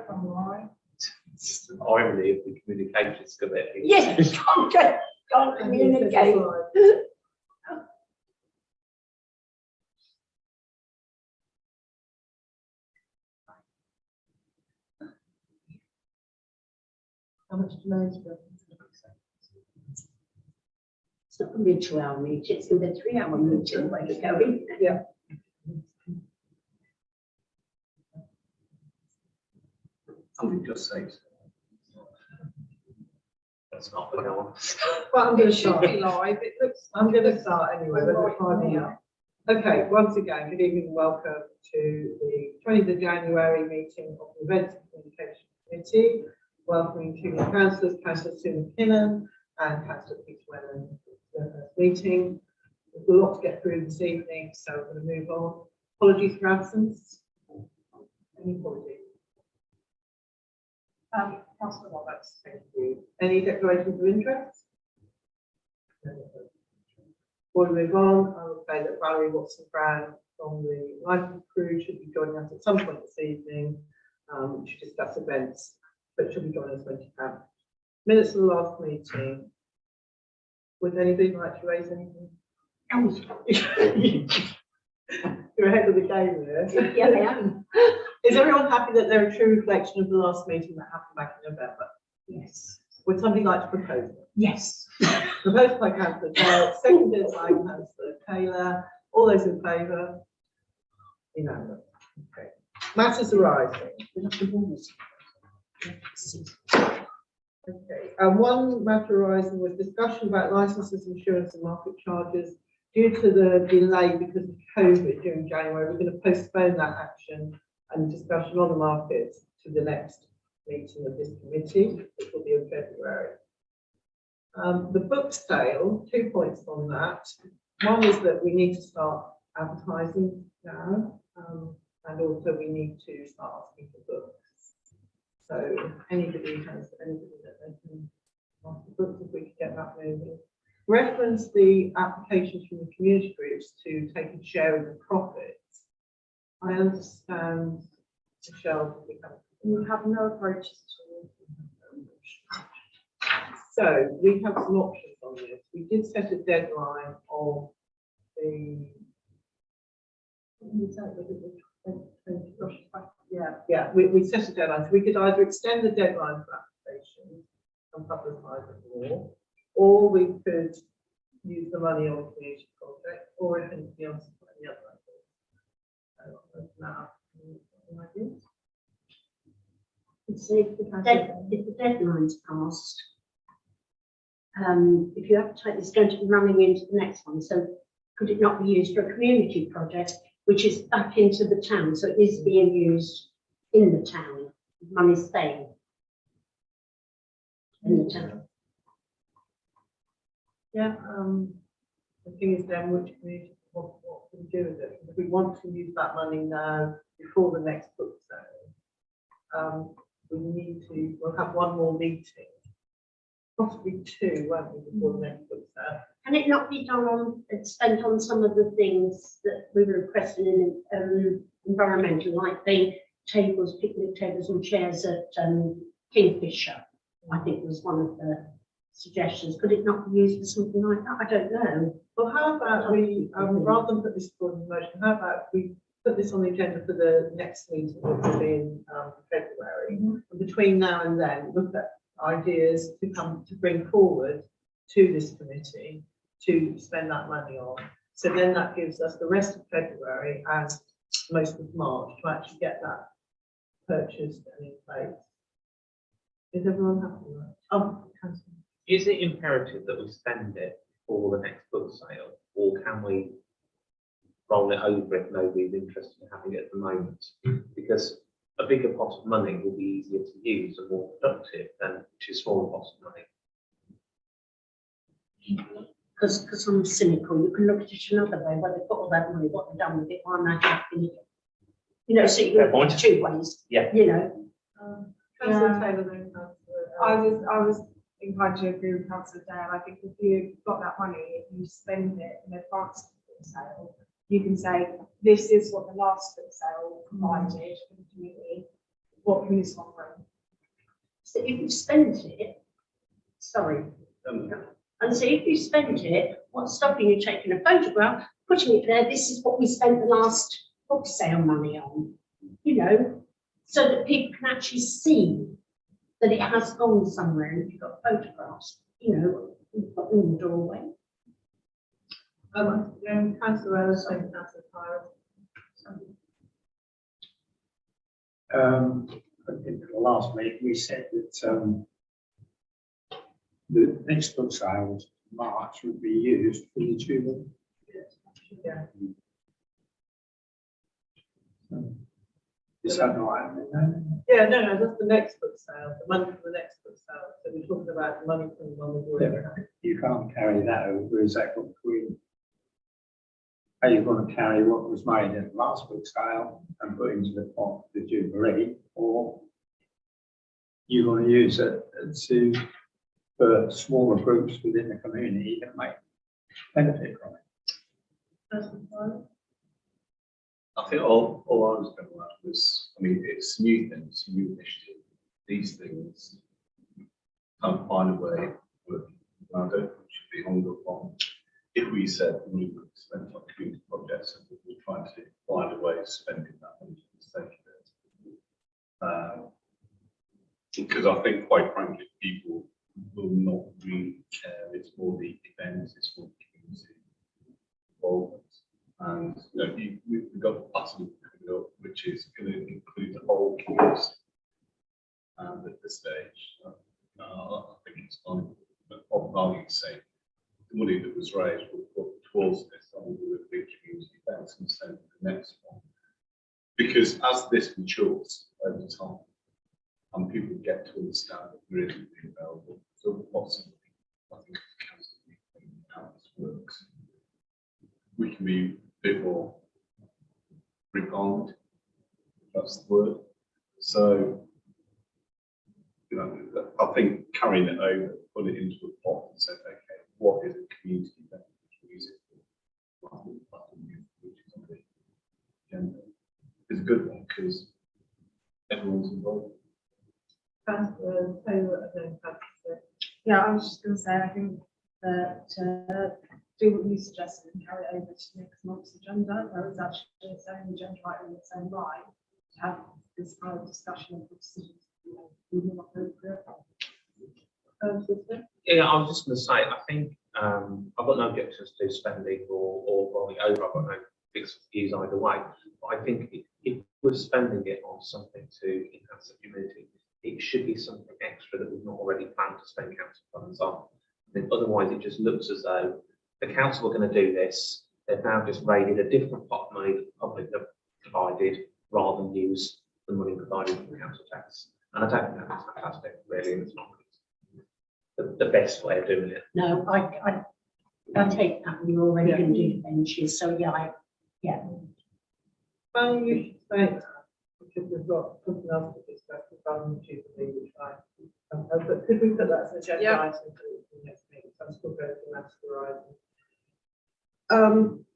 online. It's just the irony of the communications committee. Yes, can't communicate. How much delay is there? It's not going to be a 2-hour meeting, it's going to be a 3-hour meeting where you're going. Yeah. I would just say so. That's not the one. Well, I'm going to It should start. be live. It looks. I'm going to start anyway. All We're right, timing yeah. up. Okay, once again, good evening and welcome to the 20th of January meeting of the Events and Communication Committee. Welcoming to the councillors, Councillor Sue McKinnon and Councillor Peter Wellen to the first meeting. There's a lot to get through this evening, so we're going to move on. Apologies for absence. Any apologies? Councillor Roberts, thank you. Any declarations of interest? Before we move on, I will say that Valerie Watson-Brown from the Life crew should be joining us at some point this evening to discuss events, but she'll be joining us when she can. Minutes of the last meeting. Would anybody like to raise anything? You're ahead of the game there. Yeah, I am. Is everyone happy that they're a true reflection of the last meeting that happened back in November? Yes. Would somebody like to propose it? Yes. Proposed by Councillor Dale, seconded by Councillor Taylor. All those in favour? Unanimous. Okay. Matters arising. Okay. One matter arising was discussion about licences, insurance, and market charges. Due to the delay because of COVID during January, we're going to postpone that action and discussion on the market to the next meeting of this committee, which will be in February. The book sale, 2 points on that. One is that we need to start advertising now, and also we need to start asking for books. So if anybody has anything that they can ask for books, if we could get that moving. Reference the applications from the community groups to take a share in the profits. I understand, Michelle, You have no approaches to. so we have some options on this. We did set a deadline of the. Yeah, we set a deadline. So we could either extend the deadline for applications and publicise it more, or we could use the money on a community project, or if anything else, any other ideas. Now, any ideas? So if the deadline's passed, if you advertise, it's going to be running into the next one. So could it not be used for a community project, which is back into the town? So it is being used in the town. Money's staying in the town. Yeah, the thing is then which community, what can we do with it? If we want to use that money now before the next book sale, we need to, we'll have one more meeting, possibly two, won't we, before the next book sale? Can it not be done on, spent on some of the things that we were requesting in environmental, like the tables, picnic tables and chairs at Kingfisher? I think was one of the suggestions. Could it not be used for something like that? I don't know. Well, how about we, rather than put this forward in motion, how about we put this on the agenda for the next meeting, which will be in February. And between now and then, look at ideas to bring forward to this committee to spend that money on. So then that gives us the rest of February and most of March to actually get that purchased and in place. Is everyone happy with that? Is it imperative that we spend it for the next book sale, or can we roll it over if nobody's interested in having it at the moment? Because a bigger pot of money will be easier to use and more productive than a smaller pot of money. Because I'm cynical, you can look at it another way, where they put all that money, what they've done with it, why am I happy? You know, so you can look at it 2 ways. Yeah. You know. Councillor Taylor, then Councillor. I was inclined to agree with Councillor Dale. I think if you've got that money, if you spend it in advance of the sale, you can say, this is what the last book sale provided for the community. what can you spend on? So if you spend it, sorry, and so if you spend it, what's stopping you taking a photograph, putting it there, this is what we spent the last book sale money on, you know, so that people can actually see that it has gone somewhere and you've got photographs, you know, you've got them in the doorway. Councillor Ellis and Councillor Tyler. I think at the last meeting we said that the next book sale March would be used for the Jubilee. Yeah. Is that right? Yeah, no, that's the next book sale, the money from the next book sale. So we're talking about the money from the one we've already had. You can't carry that over. Is that what we? Are you going to carry what was made at the last book sale and put into the pot the Jubilee, or you're going to use it to for smaller groups within the community that might benefit from it? I think all I was going to add was, I mean, it's new things, new initiative. These things can find a way of working around it, which should be hung up on. If we said we would spend on community projects and we were trying to find a way of spending that money for the sake of it. Because I think, quite frankly, people will not really care. It's more the events, it's more the community involvement. And you know, we've got a pattern coming up, which is going to include the whole community. And at this stage, I think it's fine. But of argument's sake, the money that was raised will put towards this on the big community events and send to the next one. Because as this matures over time, and people get to understand that there isn't available, so possibly, I think, how this works, we can be a bit more refined, if that's the word. So, you know, I think carrying it over, put it into a pot and say, okay, what is a community event which we use it for? Which is on the agenda. It's a good one because everyone's involved. Councillor Taylor and then Councillor. Yeah, I was just going to say, I think that do what you suggested and carry it over to next month's agenda, where it's actually its own agenda item in its own right, to have this kind of discussion of decisions, you know, moving appropriate. Yeah, I was just going to say, I think I've got no objections to spending or rolling over. I've got no fixed views either way. But I think if we're spending it on something to enhance the community, it should be something extra that we've not already planned to spend council funds on. I think otherwise it just looks as though the council were going to do this. They've now just raided a different pot of money that the public have provided rather than use the money provided from the council tax. And I don't think that's fantastic, really, and it's not the best way of doing it. No, I take that we're already going to do the benches, so yeah, Well, you should say that, because we've got something else to discuss regarding the Jubilee, which but could we put that as an agenda Yeah. item for the next meeting? So I'm still going to Master Horizon.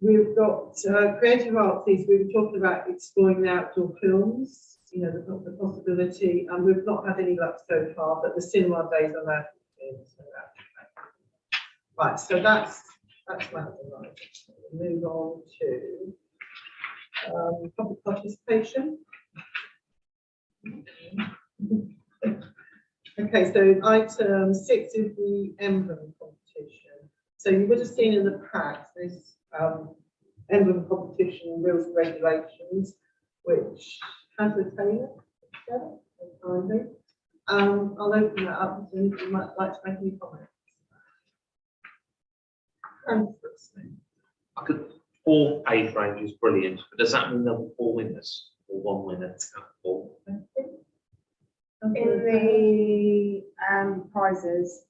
We've got creative arts. We were talking about exploring the outdoor films. You know, the possibility, and we've not had any luck so far, but the cinema days are now in, so that's right. So that's Master Horizon. We'll move on to public participation. Okay, so item 6 is the emblem competition. So you would have seen in the pack this emblem competition rules and regulations, which has a Taylor. I'll open that up and if you might like to make any comments. I could, 4 age range is brilliant, but does that mean there'll be 4 winners or 1 winner out of 4? In the prizes,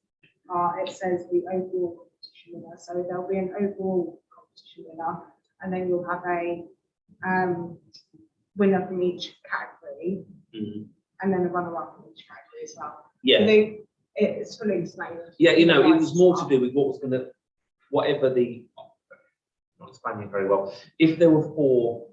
it says the overall competition winner, so there'll be an overall competition winner, and then you'll have a winner from each category, and then a runner-up from each category as well. Yeah. It's fully explained. Yeah, you know, it was more to do with what was going to, whatever the, not explaining very well. If there were 4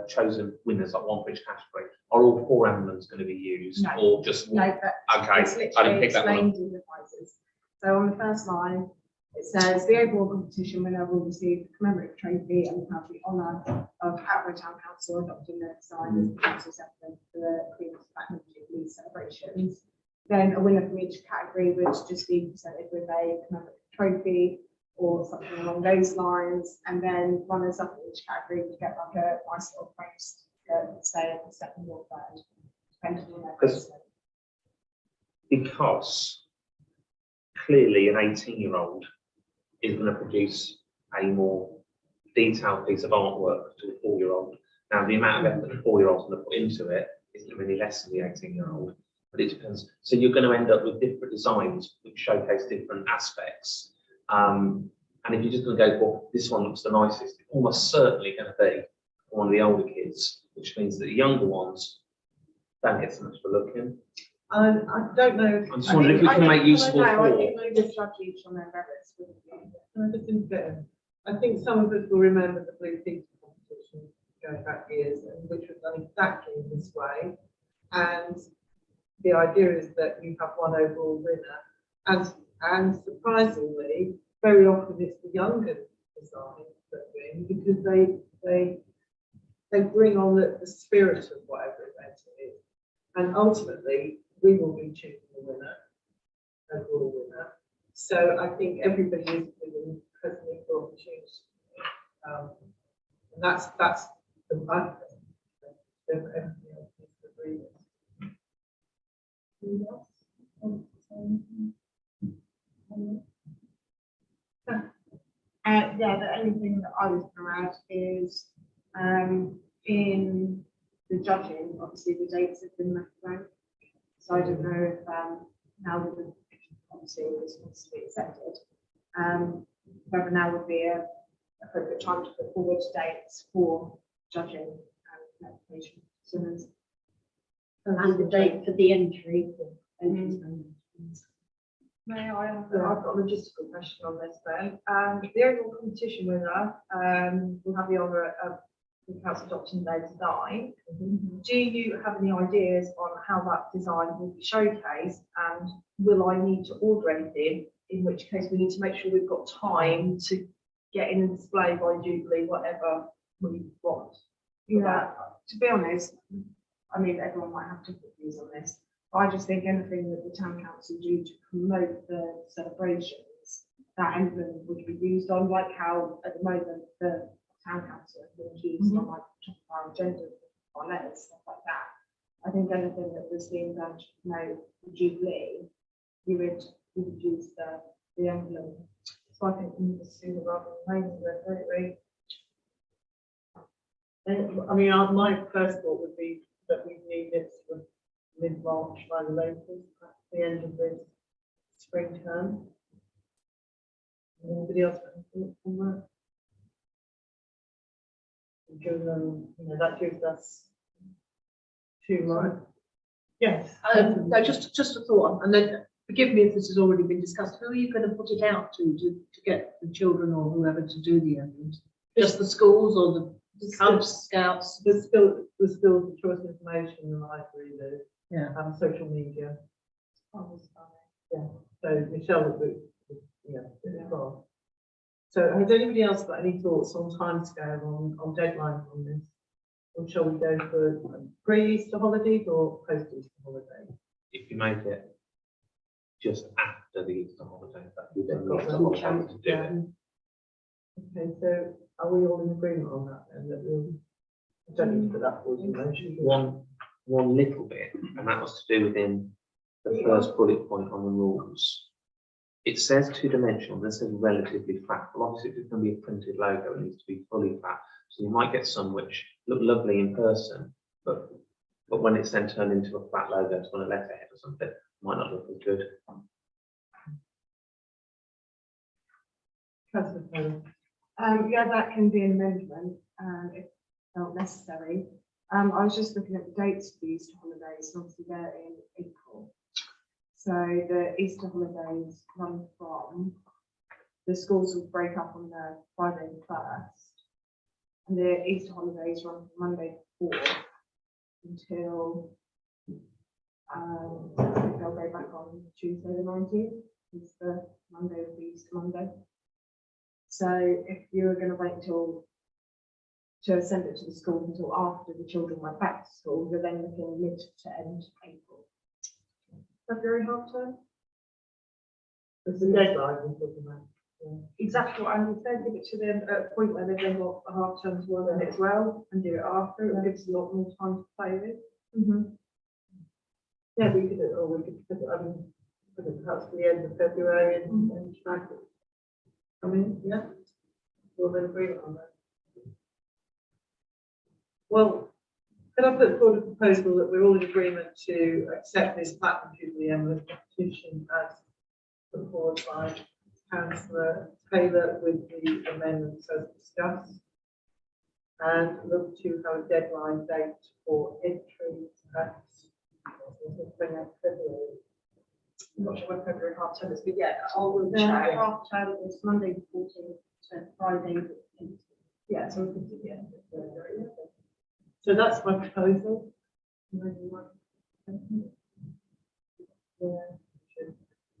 chosen winners, like one for each category? Are all 4 emblems going to be used, No. or just one? No, but Okay, it's I didn't literally pick that one up. explained in the prizes. So on the first line, it says the overall competition winner will receive a commemorative trophy and have the honour of Hartpury Town Council adopting their design as the council's effort for the Queen's Platinum Jubilee celebrations. Then a winner from each category would just be presented with a commemorative trophy or something along those lines. And then runners up in each category would get like a nice little post that say at the second or third, depending on their placement. Because clearly an 18-year-old is going to produce a more detailed piece of artwork to a 4-year-old. Now, the amount of effort the 4-year-old's going to put into it isn't really less than the 18-year-old, but it depends. So you're going to end up with different designs which showcase different aspects. And if you're just going to go for this one looks the nicest, it's almost certainly going to be for one of the older kids, which means that the younger ones don't get so much for looking. I don't know. I'm just wondering if we can make usable I for. think they just judge each on their merits. wouldn't you? I just didn't get it. I think some of us will remember the Blue Peter competition going back years, and which was done exactly in this way. And the idea is that you have one overall winner, and surprisingly, very often it's the younger designs that win because they bring on the spirit of whatever event it is, and ultimately we will be choosing the winner, overall winner. So I think everybody is given an equal opportunity, and that's the bad thing. Everything else is the agreement. Anyone else want to say anything? Yeah, the only thing that I was going to add is in the judging, obviously the dates have been left blank. So I don't know if now that the obviously this wants to be accepted, whether now would be a appropriate time to put forward dates for judging and application swimmers. And the date for the entry. May I have So I've got a logistical question on this then. The overall competition winner will have the honour of the council adopting their design. Do you have any ideas on how that design will be showcased, and will I need to order anything? In which case we need to make sure we've got time to get in and display by Jubilee whatever we want. Yeah, to be honest, I mean, everyone might have different views on this. But I just think anything that the town council do to promote the celebrations, that emblem would be used on, like how at the moment the town council has been used on like top of our agenda, our letters, stuff like that. I think anything that was being done to promote the Jubilee, you would use the emblem. So I think we need to see the rather than later, don't we? I mean, my first thought would be that we need this for mid-March by the latest, at the end of this spring term. Anybody else got any thoughts on that? That gives us 2 months. Yes. No, just a thought, and then forgive me if this has already been discussed. Who are you going to put it out to get the children or whoever to do the emblems? Just the schools or the Cubs, Scouts? There's still the choice of information in the library, Yeah. social media. Yeah. So Michelle will be, well. So has anybody else got any thoughts on timescale on deadlines on this? Or shall we go for pre-Easter holidays or post-Easter holidays? If you make it just after the Easter holiday, that you then Got need to them. have to do it. Okay, so are we all in agreement on that then? That we'll, I don't need to put that forward in motion. One little bit, and that was to do within the first bullet point on the rules. It says 2-dimensional, this says relatively flat. Well, obviously, if it's going to be a printed logo, it needs to be fully flat. So you might get some which look lovely in person, but when it's then turned into a flat logo, it's on a letterhead or something, it might not look as good. Yeah, that can be an amendment if felt necessary. I was just looking at the dates for the Easter holidays, and obviously they're in April. So the Easter holidays run from, the schools will break up on the Friday the 1st. And the Easter holidays run from Monday the 4th until, I think they'll go back on Tuesday the 19th, is the Monday of the Easter Monday. So if you were going to wait until to send it to the school until after the children went back to school, you're then looking mid to end April. February half term? There's a deadline we're talking about. Exactly, and if they give it to them at a point where they've then got a half term to work on it as well and do it after, it gives a lot more time to play with. Yeah, we could, or we could put it, put it perhaps to the end of February and try to. I mean, yeah, we'll then agree on that. Well, can I put forward a proposal that we're all in agreement to accept this Platinum Jubilee Emblem competition as put forward by Councillor Taylor with the amendments as discussed? And look to have a deadline date for entry at 28th February. I'm not sure when February half term is, but yeah, I'll check. Half term is Monday the 14th to Friday the 15th. Yeah, so we can do the end of February. Yeah. So that's my proposal. Yeah.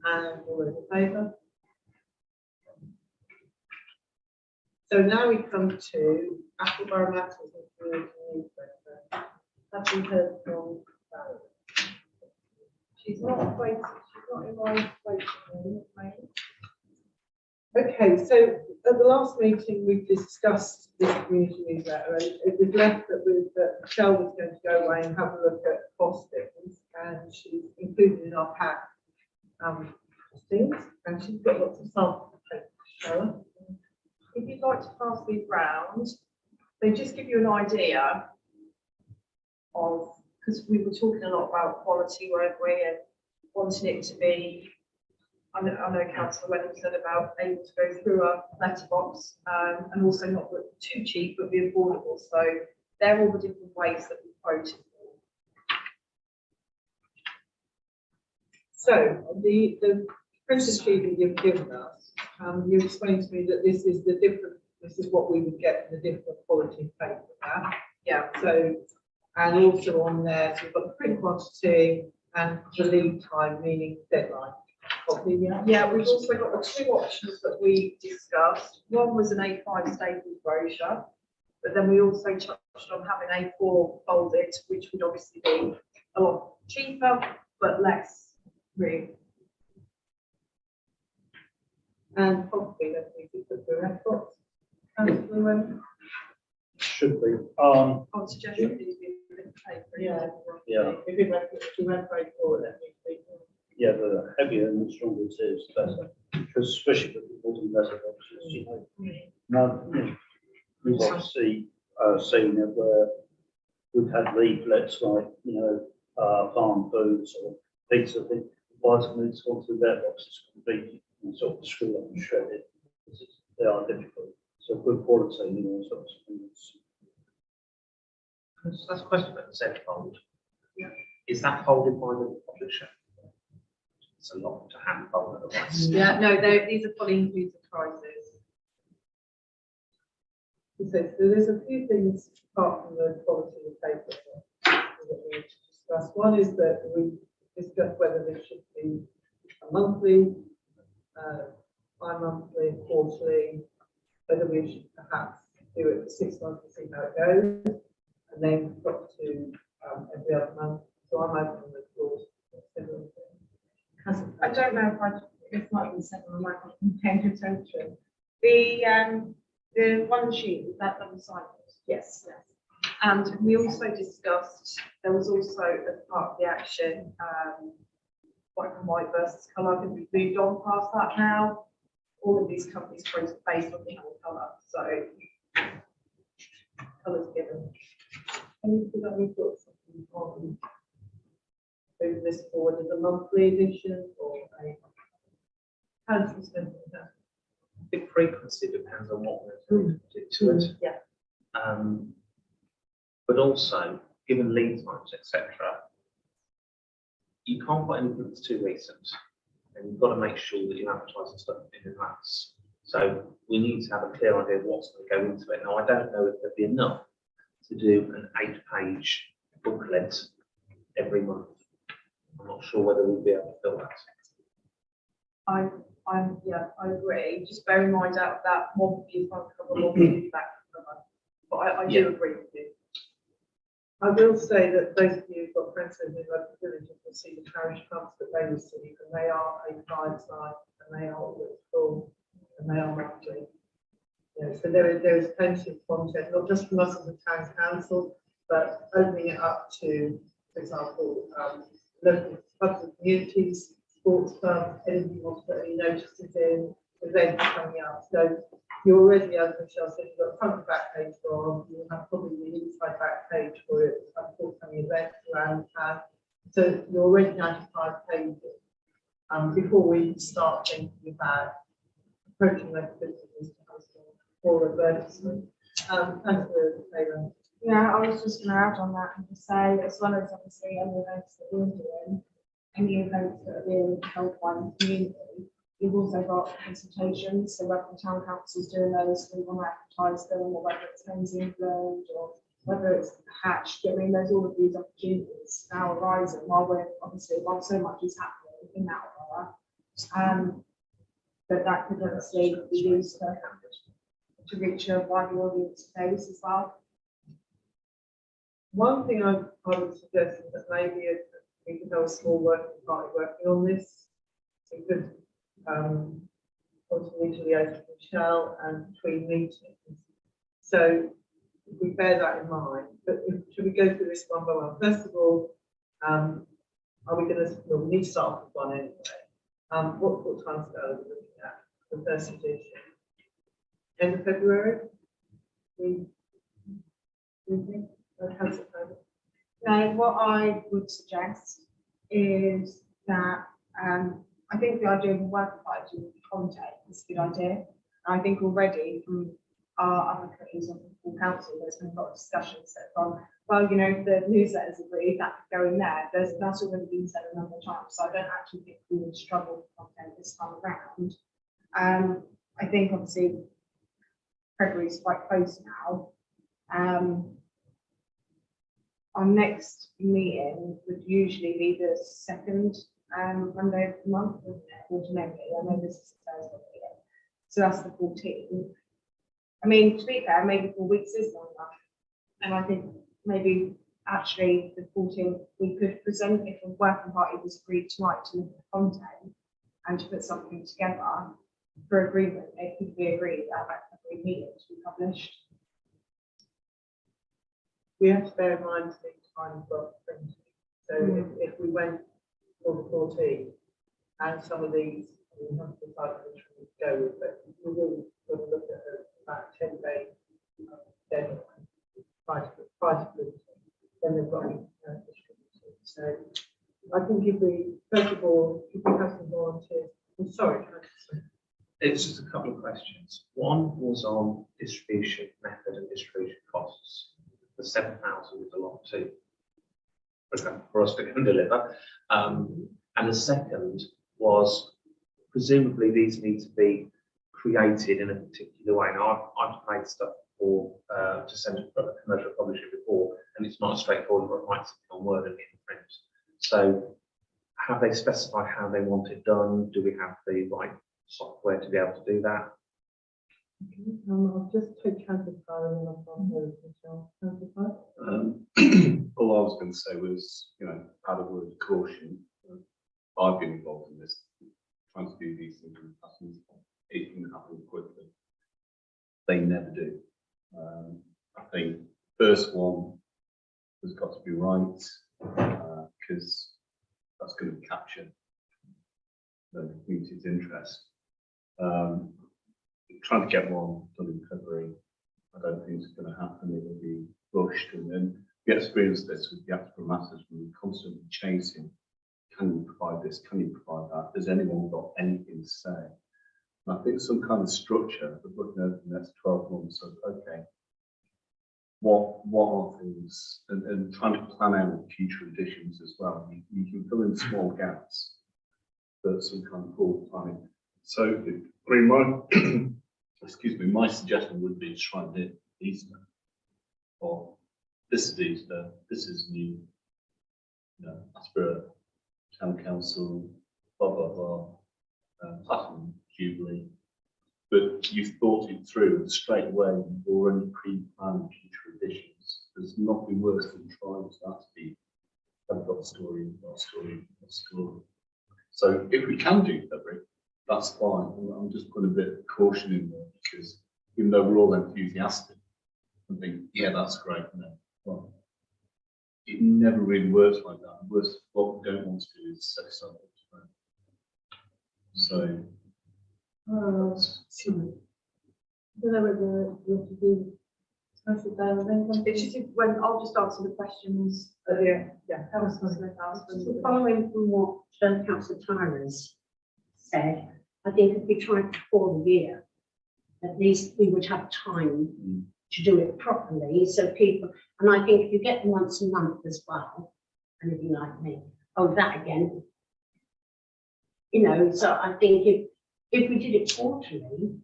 And all those in favour? So now we come to Attleborough Matters and Community Newsletter. Have we heard from Barry? She's not waiting, she's not in my waiting room, right? Okay, so at the last meeting, we discussed this community newsletter, and it was left that Michelle was going to go away and have a look at costings, and she's included in our pack costings, and she's got lots of sample papers to show us. If you'd like to pass these round, they just give you an idea of, because we were talking a lot about quality, weren't we, and wanting it to be, I know Councillor Wellington said about able to go through a letterbox, and also not look too cheap but be affordable. So they're all the different ways that we quoted. So the printed sheet that you've given us, you explained to me that this is what we would get in the different quality paper. Yeah. So, and also on there, so we've got the print quantity and the lead time, meaning deadline. Copy, yeah. Yeah, we've also got the two options that we discussed. One was an A5 stapled brochure, but then we also touched on having A4 folded, which would obviously be a lot cheaper, but less room. And probably that we could put the records. Councillor Should be. I would suggest it be written paper. Yeah. Yeah. If we went very forward, that means we. Yeah, the heavier and the stronger it is, the better. Because especially with the bottom letter boxes, you know. Now, we've obviously seen it where we've had leaflets like, you know, farm foods or pizza, vitamins gone through their boxes completely and sort of screwed up and shredded. They are difficult. So good quality, you know, sort of things. That's a question about the centrefold. Yeah. Is that folded by the publisher? It's a lot to hand fold otherwise. Yeah, no, these are fully inclusive prices. So there's a few things apart from the quality of the paper that we need to discuss. One is that we discussed whether this should be a monthly, bi-monthly, quarterly, whether we should perhaps do it for 6 months and see how it goes, and then drop to every other month. So I'm open the floor. I don't know if it's not even said on the microphone, paying attention. The one sheet, is that double sided? Yes. And we also discussed, there was also as part of the action, black and white versus colour. I think we've moved on past that now. All of these companies quote based on the colour, so colours given. And you got any thoughts on moving this forward as a monthly edition or a council spending that? I think frequency depends on what we're doing to it. Yeah. But also, given lead times, etc., you can't put anything that's too recent, and you've got to make sure that you're advertising stuff in advance. So we need to have a clear idea of what's going to go into it. Now, I don't know if there'll be enough to do an 8-page booklet every month. I'm not sure whether we'll be able to fill that. I agree. Just bear in mind out of that, one would be front cover, one would be back cover. But I do agree with you. I will say that those of you who've got friends in local villages will see the parish funds that they receive, and they are a client side, and they are always full, and they are monthly. You know, so there is plenty of content, not just from us as a town council, but opening it up to, for example, local clubs and communities, sports clubs, anything you want to put any notices in, events coming up. So you already, as Michelle said, you've got a front and back page for, you have probably the inside back page for it, forthcoming events around town. So you're already 95 pages before we start thinking about approaching those businesses or advertisement. Thanks for the Yeah, I was just going to add on that and just say, as well as obviously any events that we're doing, any events that are being held by the community, you've also got consultations, so whether the town council's doing those, we want to advertise them, or whether it's Thames England, or whether it's Hatched. I mean, there's all of these opportunities now arising while so much is happening in that area. But that could obviously be used to reach a wider audience base as well. One thing I would suggest is that maybe if we could have a small working party working on this, we could possibly liaise with Michelle and between meetings. So if we bear that in mind, but should we go through this one by one? First of all, are we going to, well, we need to start with one anyway. What time scale are we looking at the first edition? End of February? We think? Now, what I would suggest is that I think the idea of a working party with content is a good idea. I think already from our other committees on the full council, there's been a lot of discussions that from, well, you know, if the newsletters agree, that could go in there. That's already been said a number of times, so I don't actually think we would struggle with content this time around. I think obviously February is quite close now. Our next meeting would usually be the second Monday of the month, ordinarily. I know this is Thursday meeting, so that's the 14th. I mean, to be fair, maybe 4 weeks is long enough, and I think maybe actually the 14th we could present if a working party was agreed tonight to look at the content and to put something together for agreement. It could be agreed at that agreed meeting to be published. We have to bear in mind the time for printing. So if we went for the 14th, and some of these, we have to decide which one to go with, but we will look at about 10-day deadline price printing. Then they've got distributed. So I think if we, first of all, if we have some volunteers, I'm sorry, It's just a couple of questions. One was on distribution method and distribution costs. The 7,000 is a lot too, for us to go and deliver. And the second was presumably these need to be created in a particular way. Now I've made stuff for to send to a commercial publisher before, and it's not as straightforward as write something on Word and get in print. So have they specified how they want it done? Do we have the right software to be able to do that? I'll just take Canterbury and I'll go to Michelle. All I was going to say was, you know, add a word of caution. I've been involved in this, trying to do these things in the past. It can happen quickly. They never do. I think first one has got to be right, because that's going to capture the community's interest. Trying to get one done in February, I don't think it's going to happen. It will be rushed, and then we experienced this with the Active Masters. We were constantly chasing, can you provide this, can you provide that, has anyone got anything to say? And I think some kind of structure of looking over the next 12 months of, okay, what are things, and trying to plan out future editions as well. You can fill in small gaps, but some kind of forward planning. So I mean, my, excuse me, my suggestion would be to try and hit Easter. Or this is Easter, this is new, you know, Spirit, Town Council, blah, blah, blah, Platinum Jubilee. But you've thought it through and straight away, you've already pre-planned future editions. There's nothing worse than trying to that to be, I've got a story, I've got a story, I've got a story. So if we can do February, that's fine. I'm just putting a bit of caution in there because even though we're all enthusiastic and think, yeah, that's great, no, well, it never really works like that. Worst, what we don't want to do is set something. So, I don't know whether you have to do. It's just when I'll just answer the questions. Yeah. That was supposed to ask. So following from what Councillor Tyrers said, I think if we tried before the year, at least we would have time to do it properly. So people, and I think if you get them once a month as well, and if you like me, oh, that again. You know, so I think if we did it quarterly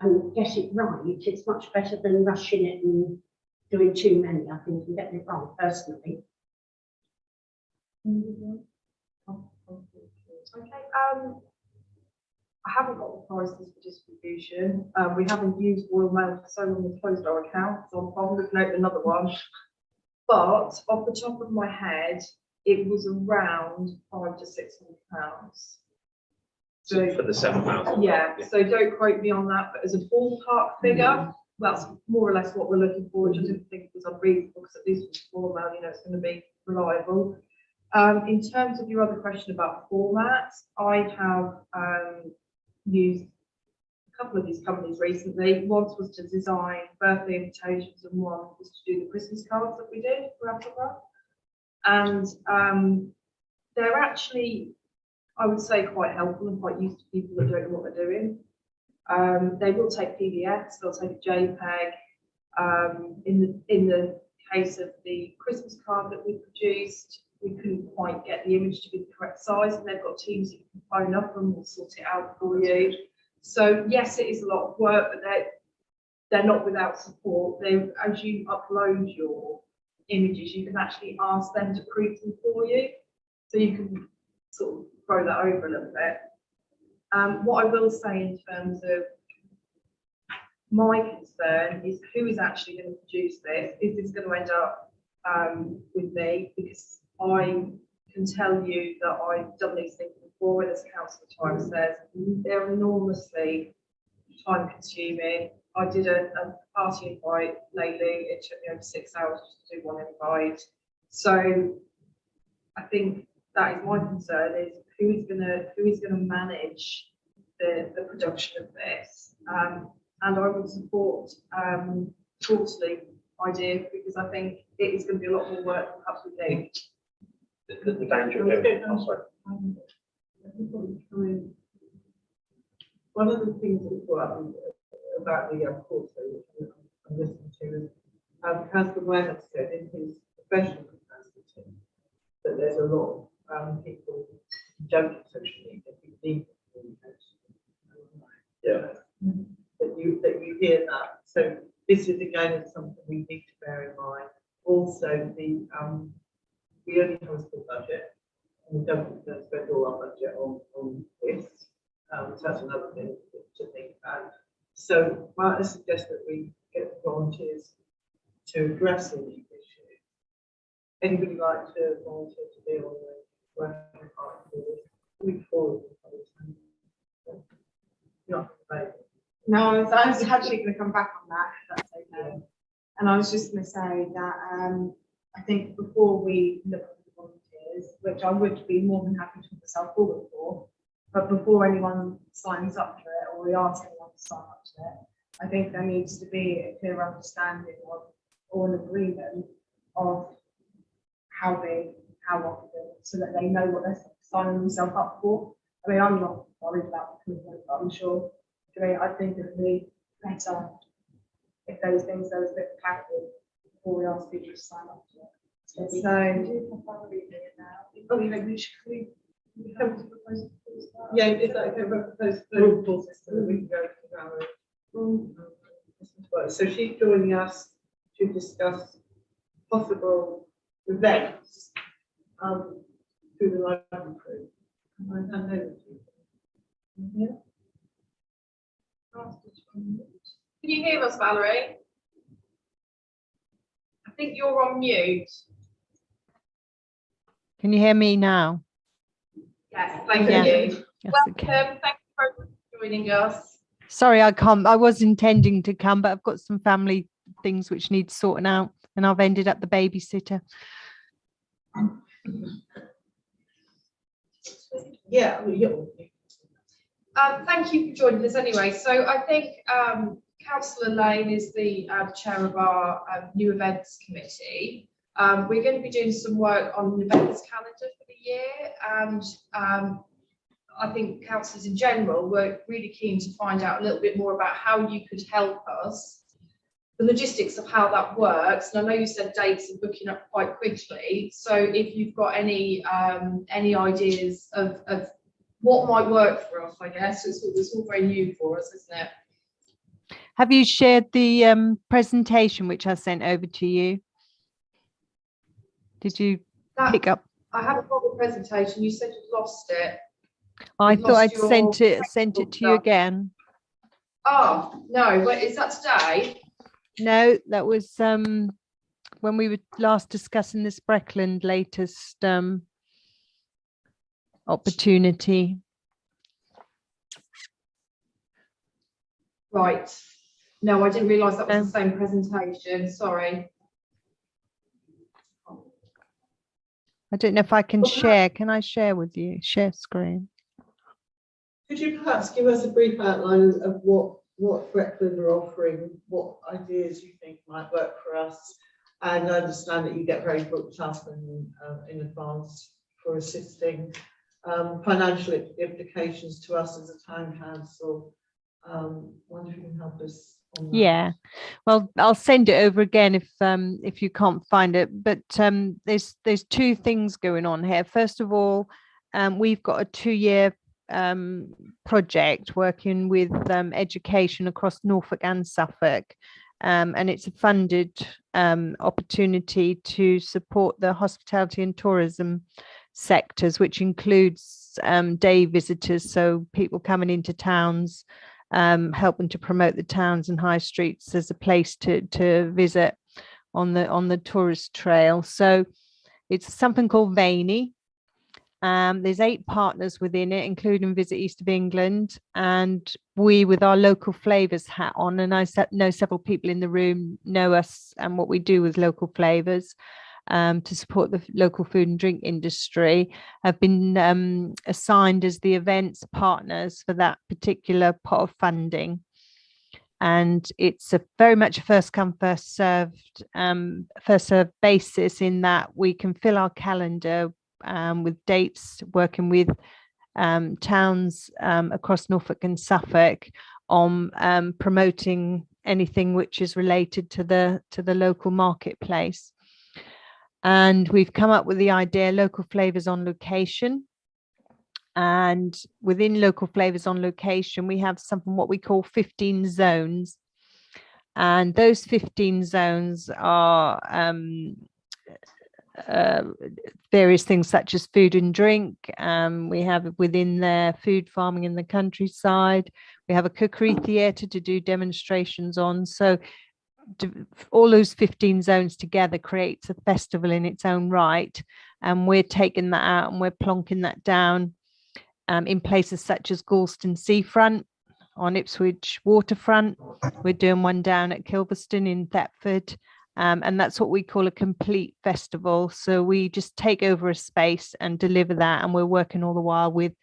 and get it right, it's much better than rushing it and doing too many, I think, and getting it wrong personally. Okay, I haven't got the prices for distribution. We haven't used Royal Mail for so long, we've closed our account, so I'll probably note another one. But off the top of my head, it was around £500 to £600. So, For the 7,000. yeah, so don't quote me on that, but as a ballpark figure, that's more or less what we're looking for, which I didn't think was unreasonable, because at least with Royal Mail, you know, it's going to be reliable. In terms of your other question about formats, I have used a couple of these companies recently. One was to design birthday invitations and one was to do the Christmas cards that we did for Africa. And they're actually, I would say, quite helpful and quite used to people that don't know what they're doing. They will take PDFs, they'll take a JPEG. In the case of the Christmas card that we produced, we couldn't quite get the image to be the correct size, and they've got teams that you can phone up and will sort it out for you. So yes, it is a lot of work, but they're not without support. As you upload your images, you can actually ask them to proof them for you, so you can sort of throw that over a little bit. What I will say in terms of my concern is who is actually going to produce this. Is this going to end up with me? Because I can tell you that I've done these things before, and as Councillor Tyler says, they're enormously time consuming. I did a party invite lately. It took me over 6 hours just to do one invite. So I think that is my concern, is who is going to manage the production of this. And I would support quarterly idea, because I think it is going to be a lot more work than perhaps we think. The danger of doing, oh, sorry. One of the things that was brought up about the quarterly, which I'm listening to, is Councillor Ware said in his professional capacity that there's a lot of people who don't have social media who need communication. Yeah. That you hear that. So this is again something we need to bear in mind. Also, we only have a small budget, and we don't spend all our budget on this. So that's another thing to think about. So might I suggest that we get volunteers to address all these issues? Anybody like to volunteer to be on the working part for this? We forward. Not available. No, I was actually going to come back on that, if that's okay. And I was just going to say that I think before we look at the volunteers, which I would be more than happy to put myself forward for, but before anyone signs up to it, or we ask anyone to sign up to it, I think there needs to be a clear understanding of, or an agreement of how big, how often, so that they know what they're signing themselves up for. I mean, I'm not worried about the commitment, but I'm sure. I think it would be better if those things, there was a bit of clarity before we ask people to sign up to it. So, we come to propose Yeah, is that okay, we're postponing the system, and we can go to Valerie. So she's joining us to discuss possible events, through the library group. I hand over to you. Yeah. Can you hear us, Valerie? I think you're on mute. Can you hear me now? Yes, thank Yeah. you. Yes, Welcome. okay. Thank you very much for joining us. Sorry, I was intending to come, but I've got some family things which need sorting out, and I've ended up the babysitter. Yeah, Thank you for joining us anyway. So I think Councillor Lane is the chair of our new events committee. We're going to be doing some work on an events calendar for the year, and I think councillors in general were really keen to find out a little bit more about how you could help us, the logistics of how that works. And I know you said dates are booking up quite quickly. So if you've got any ideas of what might work for us, I guess it's all very new for us, isn't it? Have you shared the presentation which I sent over to you? Did you pick up? I haven't got the presentation. You said you'd lost it. I You've thought I'd lost sent your it to you again. Oh, no, wait, is that today? No, that was when we were last discussing this Breckland latest opportunity. Right. No, I didn't realise that was the same presentation. Sorry. I don't know if I can share. Can I share with you? Share screen. could you perhaps give us a brief outline of what Breckland are offering, what ideas you think might work for us? And I understand that you get very booked up in advance for assisting. Financial implications to us as a town council. Wonder if you can help us on that. Yeah, well, I'll send it over again if you can't find it. But there's two things going on here. First of all, we've got a 2-year project working with education across Norfolk and Suffolk, and it's a funded opportunity to support the hospitality and tourism sectors, which includes day visitors, so people coming into towns, helping to promote the towns and high streets as a place to visit on the tourist trail. So it's something called Vaney. There's 8 partners within it, including Visit East of England, and we, with our local flavours hat on, and I know several people in the room know us and what we do with local flavours to support the local food and drink industry, have been assigned as the events partners for that particular pot of funding. And it's very much a first come, first served basis, in that we can fill our calendar with dates, working with towns across Norfolk and Suffolk on promoting anything which is related to the local marketplace. And we've come up with the idea, local flavours on location. And within local flavours on location, we have something what we call 15 zones. And those 15 zones are various things such as food and drink. We have within there food farming in the countryside. We have a cookery theatre to do demonstrations on. So all those 15 zones together creates a festival in its own right. And we're taking that out and we're plonking that down in places such as Galston Seafront, on Ipswich Waterfront. We're doing one down at Kilverston in Thetford. And that's what we call a complete festival. So we just take over a space and deliver that. And we're working all the while with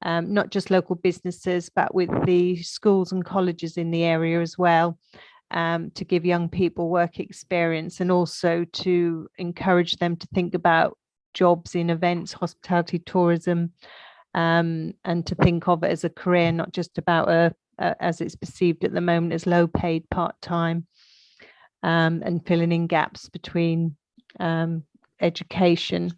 not just local businesses, but with the schools and colleges in the area as well, to give young people work experience, and also to encourage them to think about jobs in events, hospitality, tourism, and to think of it as a career, not just about as it's perceived at the moment as low paid part-time. And filling in gaps between education.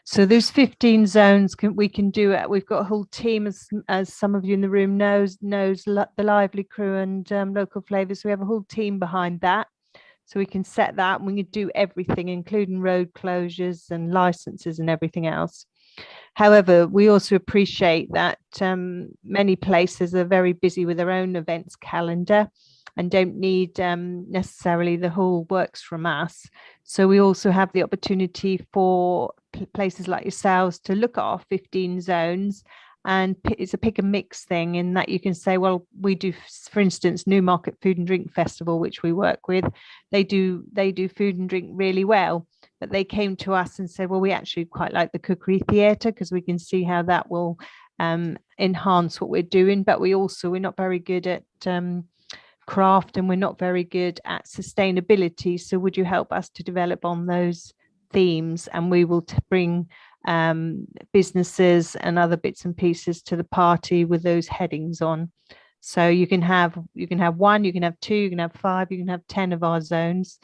So those 15 zones we can do it. We've got a whole team, as some of you in the room knows the Lively crew and local flavours. We have a whole team behind that. So we can set that and we can do everything, including road closures and licenses and everything else. However, we also appreciate that many places are very busy with their own events calendar and don't need necessarily the whole works from us. So we also have the opportunity for places like yourselves to look at our 15 zones, and it's a pick and mix thing in that you can say, well, we do, for instance, Newmarket Food and Drink Festival, which we work with, they do food and drink really well, but they came to us and said, well, we actually quite like the cookery theatre because we can see how that will enhance what we're doing, but we're not very good at craft and we're not very good at sustainability. So would you help us to develop on those themes? And we will bring businesses and other bits and pieces to the party with those headings on. So you can have one, you can have two, you can have 5, you can have 10 of our zones,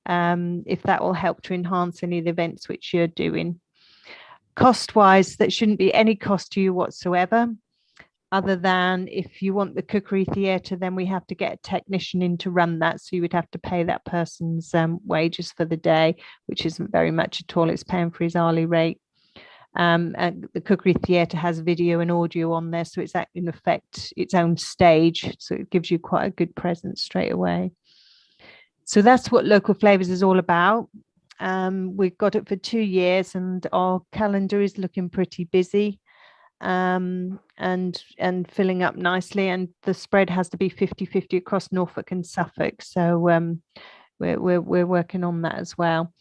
if that will help to enhance any of the events which you're doing. Cost wise, that shouldn't be any cost to you whatsoever, other than if you want the cookery theatre, then we have to get a technician in to run that. So you would have to pay that person's wages for the day, which isn't very much at all. It's paying for his hourly rate. And the cookery theatre has video and audio on there, so it's in effect its own stage. So it gives you quite a good presence straight away. So that's what Local Flavours is all about. We've got it for 2 years and our calendar is looking pretty busy. And filling up nicely, and the spread has to be 50-50 across Norfolk and Suffolk, so we're working on that as well.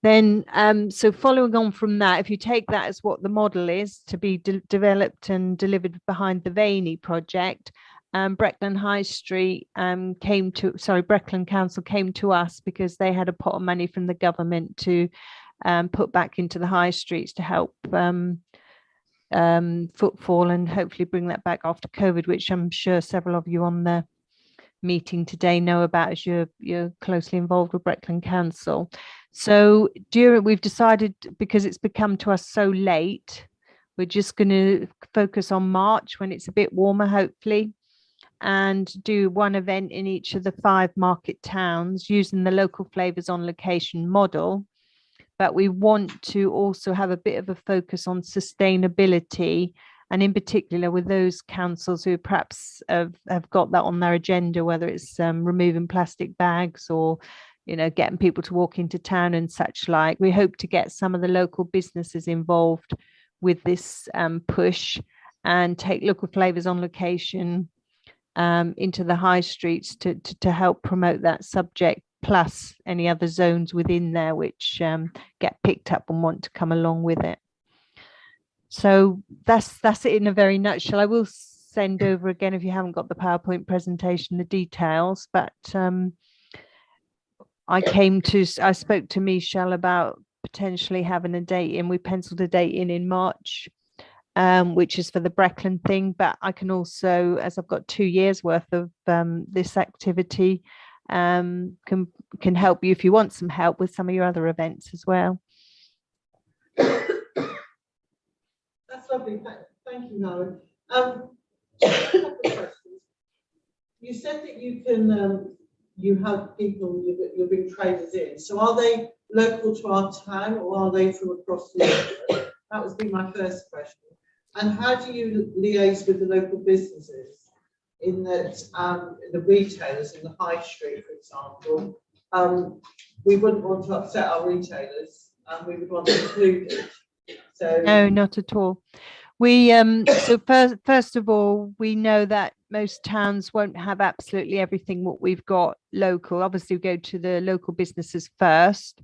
Then so following on from that, if you take that as what the model is to be developed and delivered behind the Vaney project, Breckland High Street Breckland Council came to us because they had a pot of money from the government to put back into the high streets to help footfall and hopefully bring that back after COVID, which I'm sure several of you on the meeting today know about, as you're closely involved with Breckland Council. So we've decided, because it's become to us so late, we're just going to focus on March when it's a bit warmer, hopefully, and do one event in each of the 5 market towns using the Local Flavours on Location model. But we want to also have a bit of a focus on sustainability, and in particular with those councils who perhaps have got that on their agenda, whether it's removing plastic bags or getting people to walk into town and such like. We hope to get some of the local businesses involved with this push and take Local Flavours on Location into the high streets to help promote that subject, plus any other zones within there which get picked up and want to come along with it. So that's it in a very nutshell. I will send over again, if you haven't got the PowerPoint presentation, the details, but I spoke to Michelle about potentially having a date in. We penciled a date in March, which is for the Breckland thing, but I can also, as I've got 2 years worth of this activity, can help you if you want some help with some of your other events as well. That's lovely. Thank you, Howard. A couple of questions. You said that you can you have people, you bring traders in. So are they local to our town or are they from across the country? That would be my first question. And how do you liaise with the local businesses in that the retailers in the high street, for example? We wouldn't want to upset our retailers and we would want to include it. So no, not at all. We so first of all, we know that most towns won't have absolutely everything what we've got local. Obviously, we go to the local businesses first.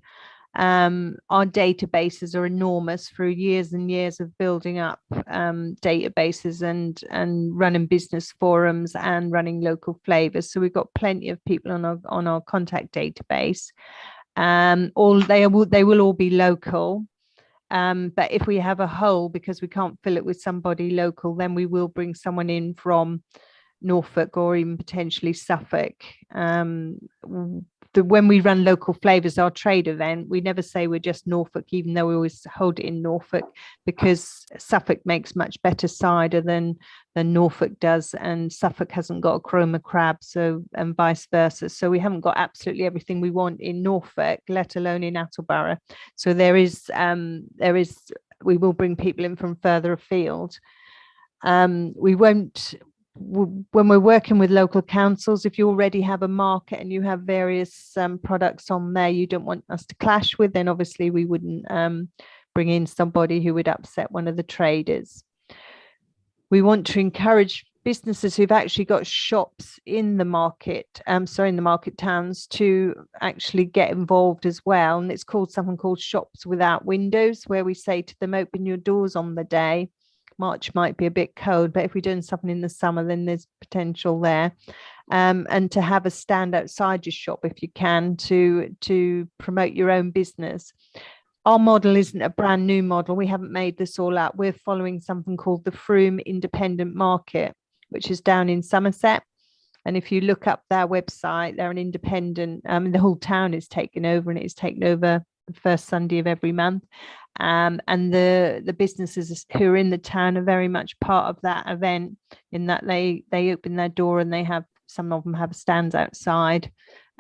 Our databases are enormous through years and years of building up databases and running business forums and running local flavors. So we've got plenty of people on our contact database. They will all be local. But if we have a hole because we can't fill it with somebody local, then we will bring someone in from Norfolk or even potentially Suffolk when we run local flavours, our trade event, we never say we're just Norfolk, even though we always hold it in Norfolk, because Suffolk makes much better cider than Norfolk does, and Suffolk hasn't got a chroma crab, so, and vice versa. So we haven't got absolutely everything we want in Norfolk, let alone in Attleborough. So we will bring people in from further afield. We won't, when we're working with local councils, if you already have a market and you have various products on there you don't want us to clash with, then obviously we wouldn't bring in somebody who would upset one of the traders. We want to encourage businesses who've actually got shops in the market, in the market towns, to actually get involved as well. And it's called something called Shops Without Windows, where we say to them, open your doors on the day. March might be a bit cold, but if we're doing something in the summer, then there's potential there. And to have a stand outside your shop if you can, to promote your own business. Our model isn't a brand new model. We haven't made this all up. We're following something called the Frome Independent Market, which is down in Somerset. And if you look up their website, they're an independent, the whole town is taken over, and it is taken over the first Sunday of every month. And the businesses who are in the town are very much part of that event, in that they open their door and they have, some of them have stands outside,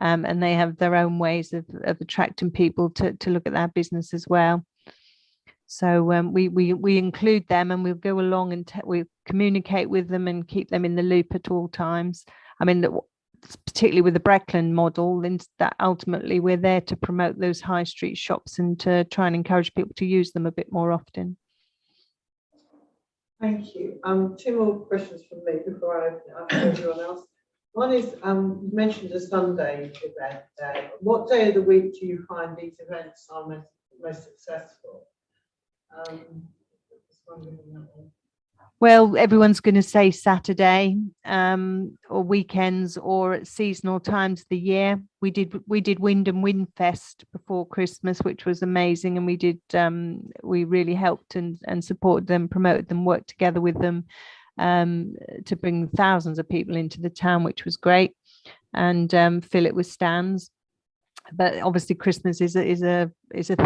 and they have their own ways of attracting people to look at their business as well. So we include them, and we'll go along and we communicate with them and keep them in the loop at all times. I mean, particularly with the Breckland model, then that ultimately we're there to promote those high street shops and to try and encourage people to use them a bit more often. Thank you. Two more questions from me before I open it up to everyone else. One is, you mentioned a Sunday event there. What day of the week do you find these events are most successful? Well, everyone's going to say Saturday, or weekends, or at seasonal times of the year. We did Wind and Wind Fest before Christmas, which was amazing, and we really helped and supported them, promoted them, worked together with them to bring thousands of people into the town, which was great, and fill it with stands. But obviously Christmas is a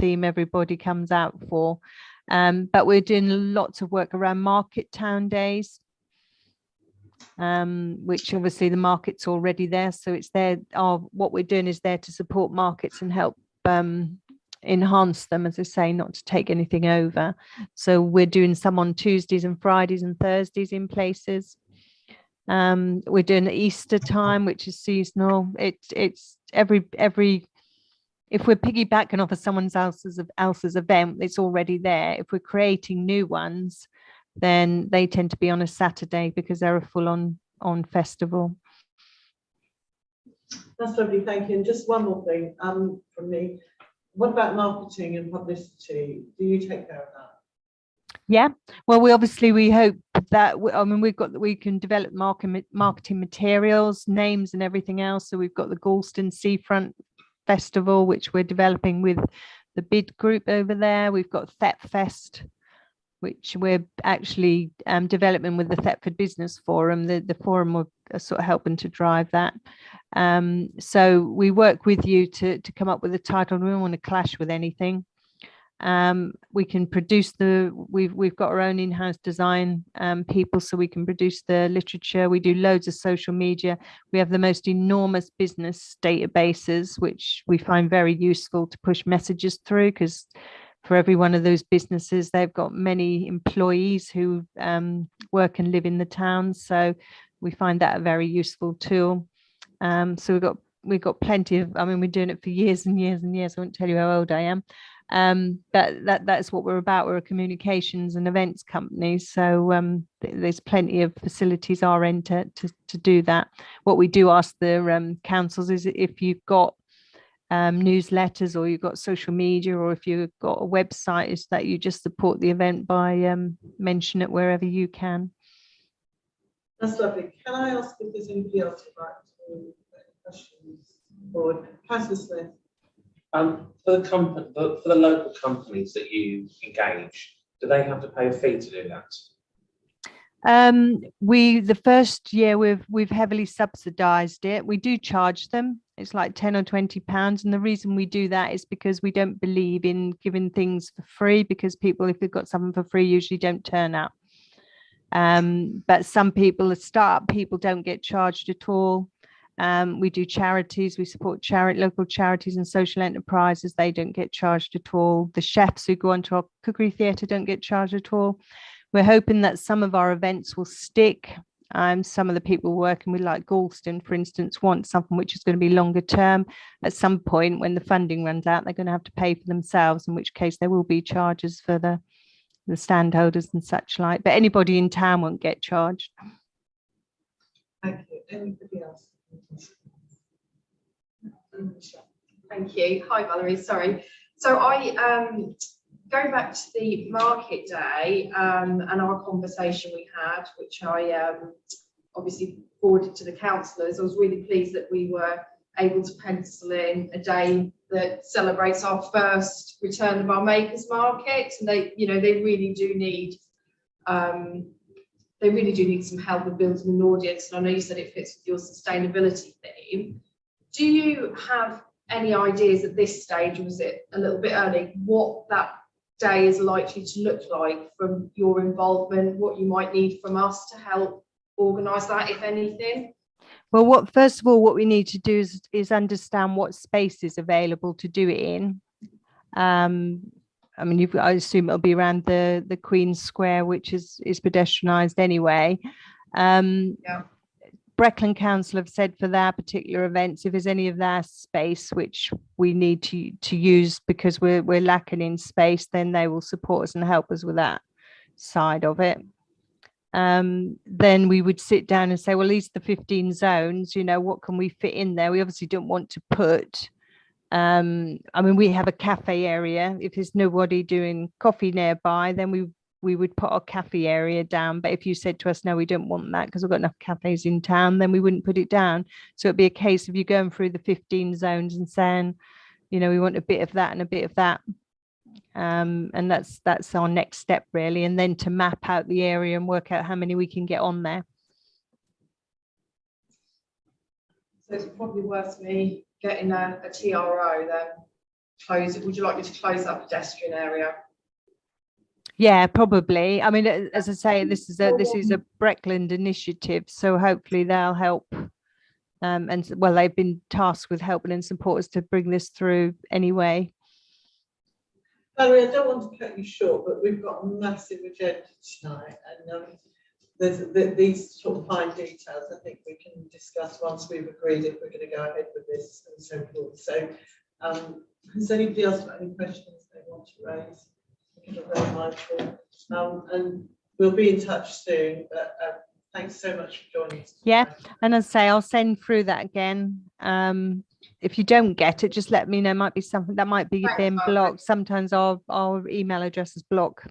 theme everybody comes out for. But we're doing lots of work around market town days, which obviously the market's already there, so it's there. What we're doing is there to support markets and help enhance them, as I say, not to take anything over. So we're doing some on Tuesdays and Fridays and Thursdays in places. We're doing Easter time, which is seasonal. It's every if we're piggybacking off of someone else's event, it's already there. If we're creating new ones, then they tend to be on a Saturday because they're a full on festival. That's lovely, thank you. And just one more thing from me. What about marketing and publicity? Do you take care of that? Yeah, well, we hope that we can develop marketing materials, names, and everything else. So we've got the Galston Seafront Festival, which we're developing with the bid group over there. We've got Thet Fest, which we're actually developing with the Thetford Business Forum. The forum are sort of helping to drive that. So we work with you to come up with a title. We don't want to clash with anything. We can produce we've got our own in-house design people, so we can produce the literature. We do loads of social media. We have the most enormous business databases, which we find very useful to push messages through, because for every one of those businesses, they've got many employees who work and live in the town. So we find that a very useful tool. So we've got plenty of, we're doing it for years and years and years. I won't tell you how old I am. But that's what we're about. We're a communications and events company. So there's plenty of facilities our end to do that. What we do ask the councils is, if you've got newsletters, or you've got social media, or if you've got a website, is that you just support the event by mention it wherever you can. That's lovely. Can I ask if there's anybody else who'd like to questions? Or Councillor Smith? For the local companies that you engage, do they have to pay a fee to do that? The first year we've heavily subsidized it. We do charge them. It's like 10 or 20 pounds. And the reason we do that is because we don't believe in giving things for free, because people, if they've got something for free, usually don't turn up. But some people, the startup people, don't get charged at all. We do charities, we support local charities and social enterprises. They don't get charged at all. The chefs who go onto our cookery theatre don't get charged at all. We're hoping that some of our events will stick. Some of the people working with, like Galston, for instance, want something which is going to be longer term. At some point, when the funding runs out, they're going to have to pay for themselves, in which case there will be charges for the stand holders and such like. But anybody in town won't get charged. Thank you. Anybody else? Thank you. Hi, Valerie. Sorry. So going back to the market day and our conversation we had, which I obviously forwarded to the councillors, I was really pleased that we were able to pencil in a day that celebrates our first return of our makers market. And they really do need some help with building an audience. And I know you said it fits with your sustainability theme. Do you have any ideas at this stage, or was it a little bit early, what that day is likely to look like from your involvement, what you might need from us to help organise that, if anything? Well, first of all, what we need to do is understand what space is available to do it in. I mean, I assume it'll be around the Queen's Square, which is pedestrianised anyway. Yeah. Breckland Council have said for their particular events, if there's any of their space which we need to use because we're lacking in space, then they will support us and help us with that side of it. Then we would sit down and say, well, these are the 15 zones, what can we fit in there? We obviously don't want to put, I mean, we have a cafe area. If there's nobody doing coffee nearby, then we would put our cafe area down. But if you said to us, no, we don't want that because we've got enough cafes in town, then we wouldn't put it down. So it'd be a case of you going through the 15 zones and saying, we want a bit of that and a bit of that. And that's our next step, really. And then to map out the area and work out how many we can get on there. So it's probably worth me getting a TRO then. Close it. Would you like me to close that pedestrian area? Yeah, probably. I mean, as I say, this is a Breckland initiative, so hopefully they'll help. And well, they've been tasked with helping and support us to bring this through anyway. Valerie, I don't want to cut you short, but we've got a massive agenda tonight, and there's these sort of fine details I think we can discuss once we've agreed if we're going to go ahead with this and so forth. So, has anybody else got any questions they want to raise? Very mindful, and we'll be in touch soon. But thanks so much for joining us. Yeah, and as I say, I'll send through that again. If you don't get it, just let me know. Might be something that might be being blocked. Sometimes our email addresses block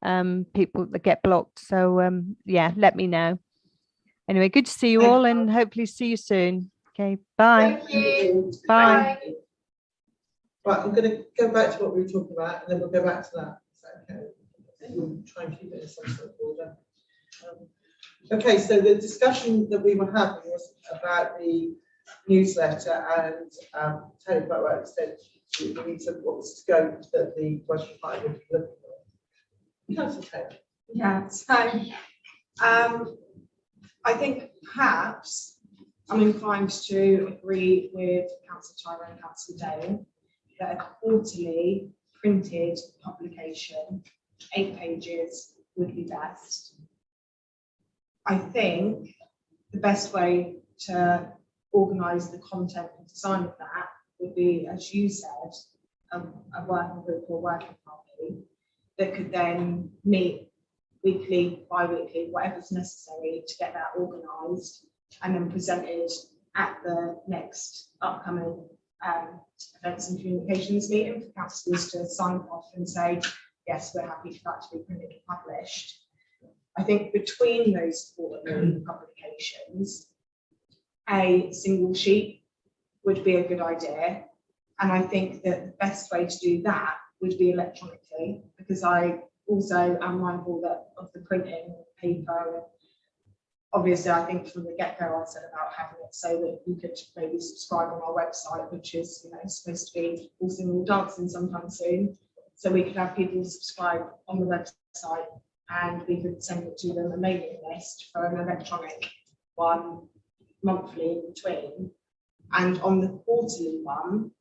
people that get blocked. So yeah, let me know. Anyway, good to see you all, and hopefully see you soon. Okay, bye. Thank you. Bye. Right, I'm going to go back to what we were talking about, and then we'll go back to that. Is that okay? We'll try and keep it in some sort of order. Okay, so the discussion that we were having was about the newsletter, and Tony quite rightly said we need to what scope that the Western Party would be looking for. Councillor Taylor. Yeah, so I think perhaps I'm inclined to agree with Councillor Tyra and Councillor Dale that a quarterly printed publication, 8 pages, would be best. I think the best way to organise the content and design of that would be, as you said, a working group or working party that could then meet weekly, bi-weekly, whatever's necessary to get that organised and then presented at the next upcoming events and communications meeting for councillors to sign off and say, yes, we're happy for that to be printed and published. I think between those quarterly publications, a single sheet would be a good idea. And I think that the best way to do that would be electronically, because I also am mindful that of the printing of paper. obviously, I think from the get-go, I said about having it so that you could maybe subscribe on our website, which is, you know, supposed to be all singing, all dancing sometime soon. So we could have people subscribe on the website and we could send it to them a mailing list for an electronic one monthly in between. And on the quarterly one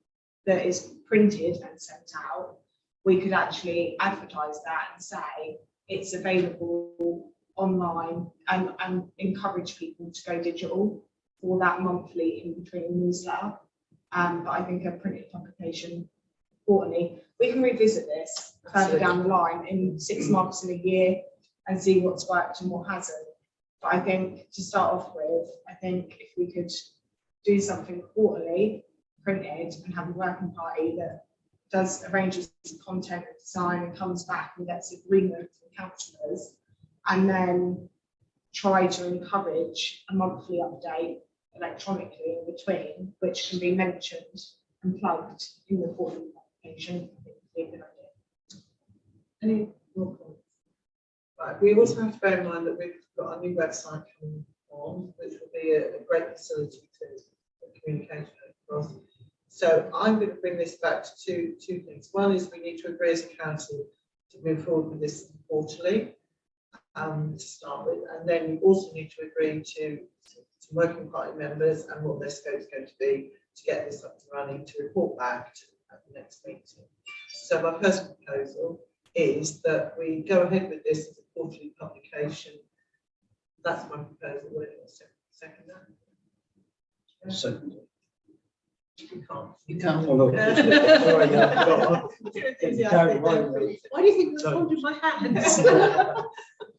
that is printed and sent out, we could actually advertise that and say it's available online and encourage people to go digital for that monthly in between newsletter. But I think a printed publication quarterly, we can revisit this further down the line in 6 months, in a year, and see what's worked and what hasn't. But I think to start off with, I think if we could do something quarterly, printed, and have a working party that does arranges content and design and comes back and gets agreement from councillors, and then try to encourage a monthly update electronically in between, which can be mentioned and plugged in the quarterly publication. I think would be a good idea. Any more comments? Right, we also have to bear in mind that we've got a new website coming on, which will be a great facility to communication across. So I'm going to bring this back to two things. One is we need to agree as a council to move forward with this quarterly to start with, and then we also need to agree to working party members and what their scope is going to be to get this up and running, to report back at the next meeting. So my personal proposal is that we go ahead with this as a quarterly publication. That's my proposal. Will anyone second that? Second. You can't. You can't. Oh, no. Sorry, Why do you think that's holding my hands?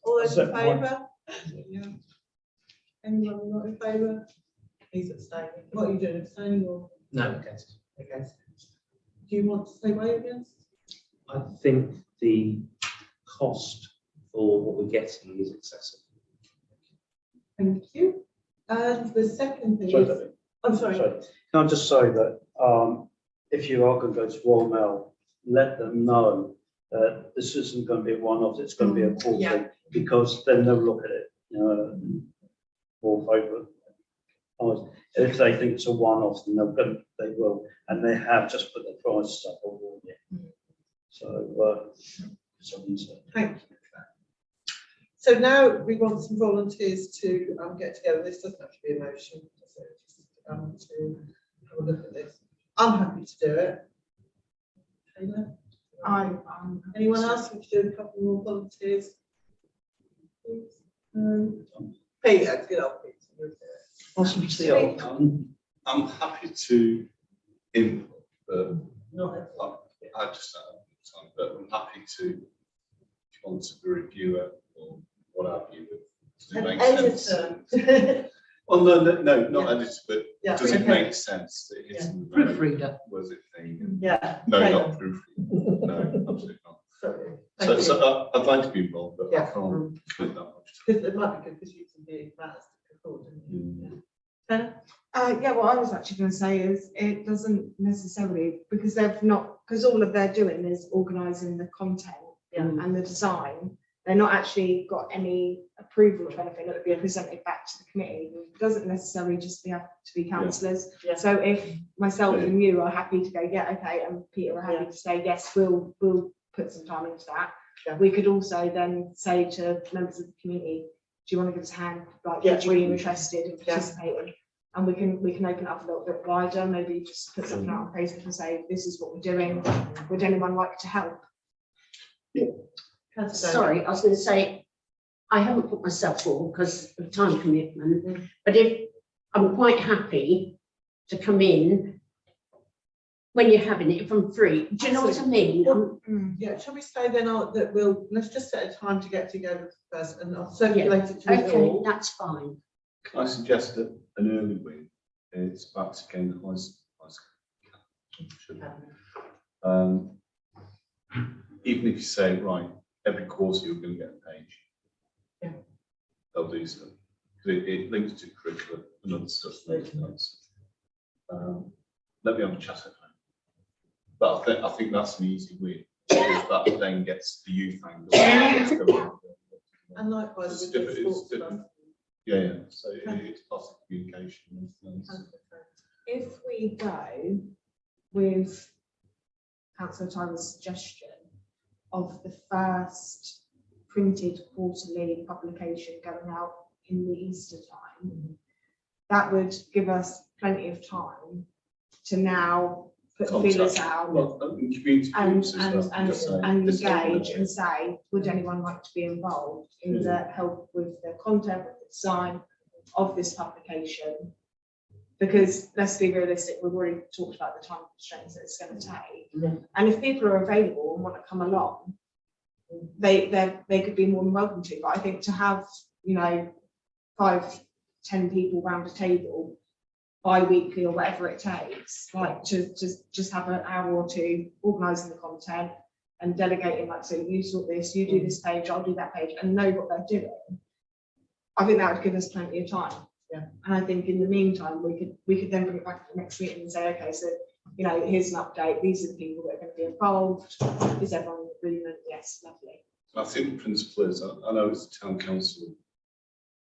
All those in favour? Yeah. Anyone not in favour? He's abstaining. What are you doing, abstaining or No, against. against? Do you want to say why you're against? I think the cost for what we're getting is excessive. Thank you. And the second thing Sorry, is, Debbie. I'm sorry. Sorry. Can I just say that if you are going to go to Royal Mail, let them know that this isn't going to be a one-off, it's going to be a quarterly, Yeah. because then they'll look at it more favourably. If they think it's a one-off, then they will, and they have just put the prices up already. So, something to Thank you for that. So now we want some volunteers to get together. This doesn't have to be a motion, so just to have a look at this. I'm happy to do it. Taylor? Anyone else? We could do a couple more volunteers. Please. Peter, good old Peter. You'll do it. Awesome to see you. I'm happy to input, but Not everyone. I just don't have time, but I'm happy to, if you want to be a reviewer or what have you. Does it An make sense? editor. Well, no, not Yeah. editor, but Yeah, does it okay. make sense that it's Proofreader. Was it thing? Yeah. No, Taylor. not proofreading. No, absolutely not. Sorry. So, Thank you. so I'd like to be involved, but Yeah. I can't commit that much. Because it might be good because you can be matters to report, didn't you? Taylor? Yeah, what I was actually going to say is it doesn't necessarily, because they've not, because all of they're doing is organising the content and the design. They're not actually got any approval to anything that would be presented back to the committee. It doesn't necessarily just have to be councillors. Yeah. So if myself and you are happy to go, yeah, okay, and Peter are happy to say, yes, we'll put some time into that. Yeah. We could also then say to members of the community, do you want to give us a hand? Like, Yeah. would you be interested in participating? And we can open it up a little bit wider, maybe just put something out on Facebook and say, this is what we're doing. Would anyone like to help? Sorry, I was going to say, I haven't put myself forward because of time commitment, but if I'm quite happy to come in when you're having it, if I'm free, do you know what I mean? Yeah, shall we say then that let's just set a time to get together first and I'll circulate it to us Okay, all. that's fine. Can I suggest that an early win is perhaps again the high school. Even if you say, right, every quarter you're going to get a page. Yeah. They'll do so. Because it links to curriculum and other stuff. Let me have a chat at home. But I think that's an easy win. Because that then gets the youth angle. And likewise It's with the different, it's sports different. stuff. Yeah, so it's part of communication. If we go with Councillor Tyler's suggestion of the first printed quarterly publication going out in the Easter time, that would give us plenty of time to now put the feelers out Well, in community and, groups as well, and, just say, and this is what we're engage doing. and say, would anyone like to be involved in the help with the content, with the design of this publication? Because let's be realistic, we've already talked about the time constraints that it's going to take. And if people are available and want to come along, they could be more than welcome to. But I think to have, 5-10 people round a table bi-weekly or whatever it takes, like to just have an hour or two organising the content and delegating, like, so you sort this, you do this page, I'll do that page, and know what they're doing. I think that would give us plenty of time. Yeah. And I think in the meantime, we could then bring it back to the next meeting and say, okay, so here's an update. These are the people that are going to be involved. Is everyone in agreement? Yes, lovely. I think the principle is, I know it's a town council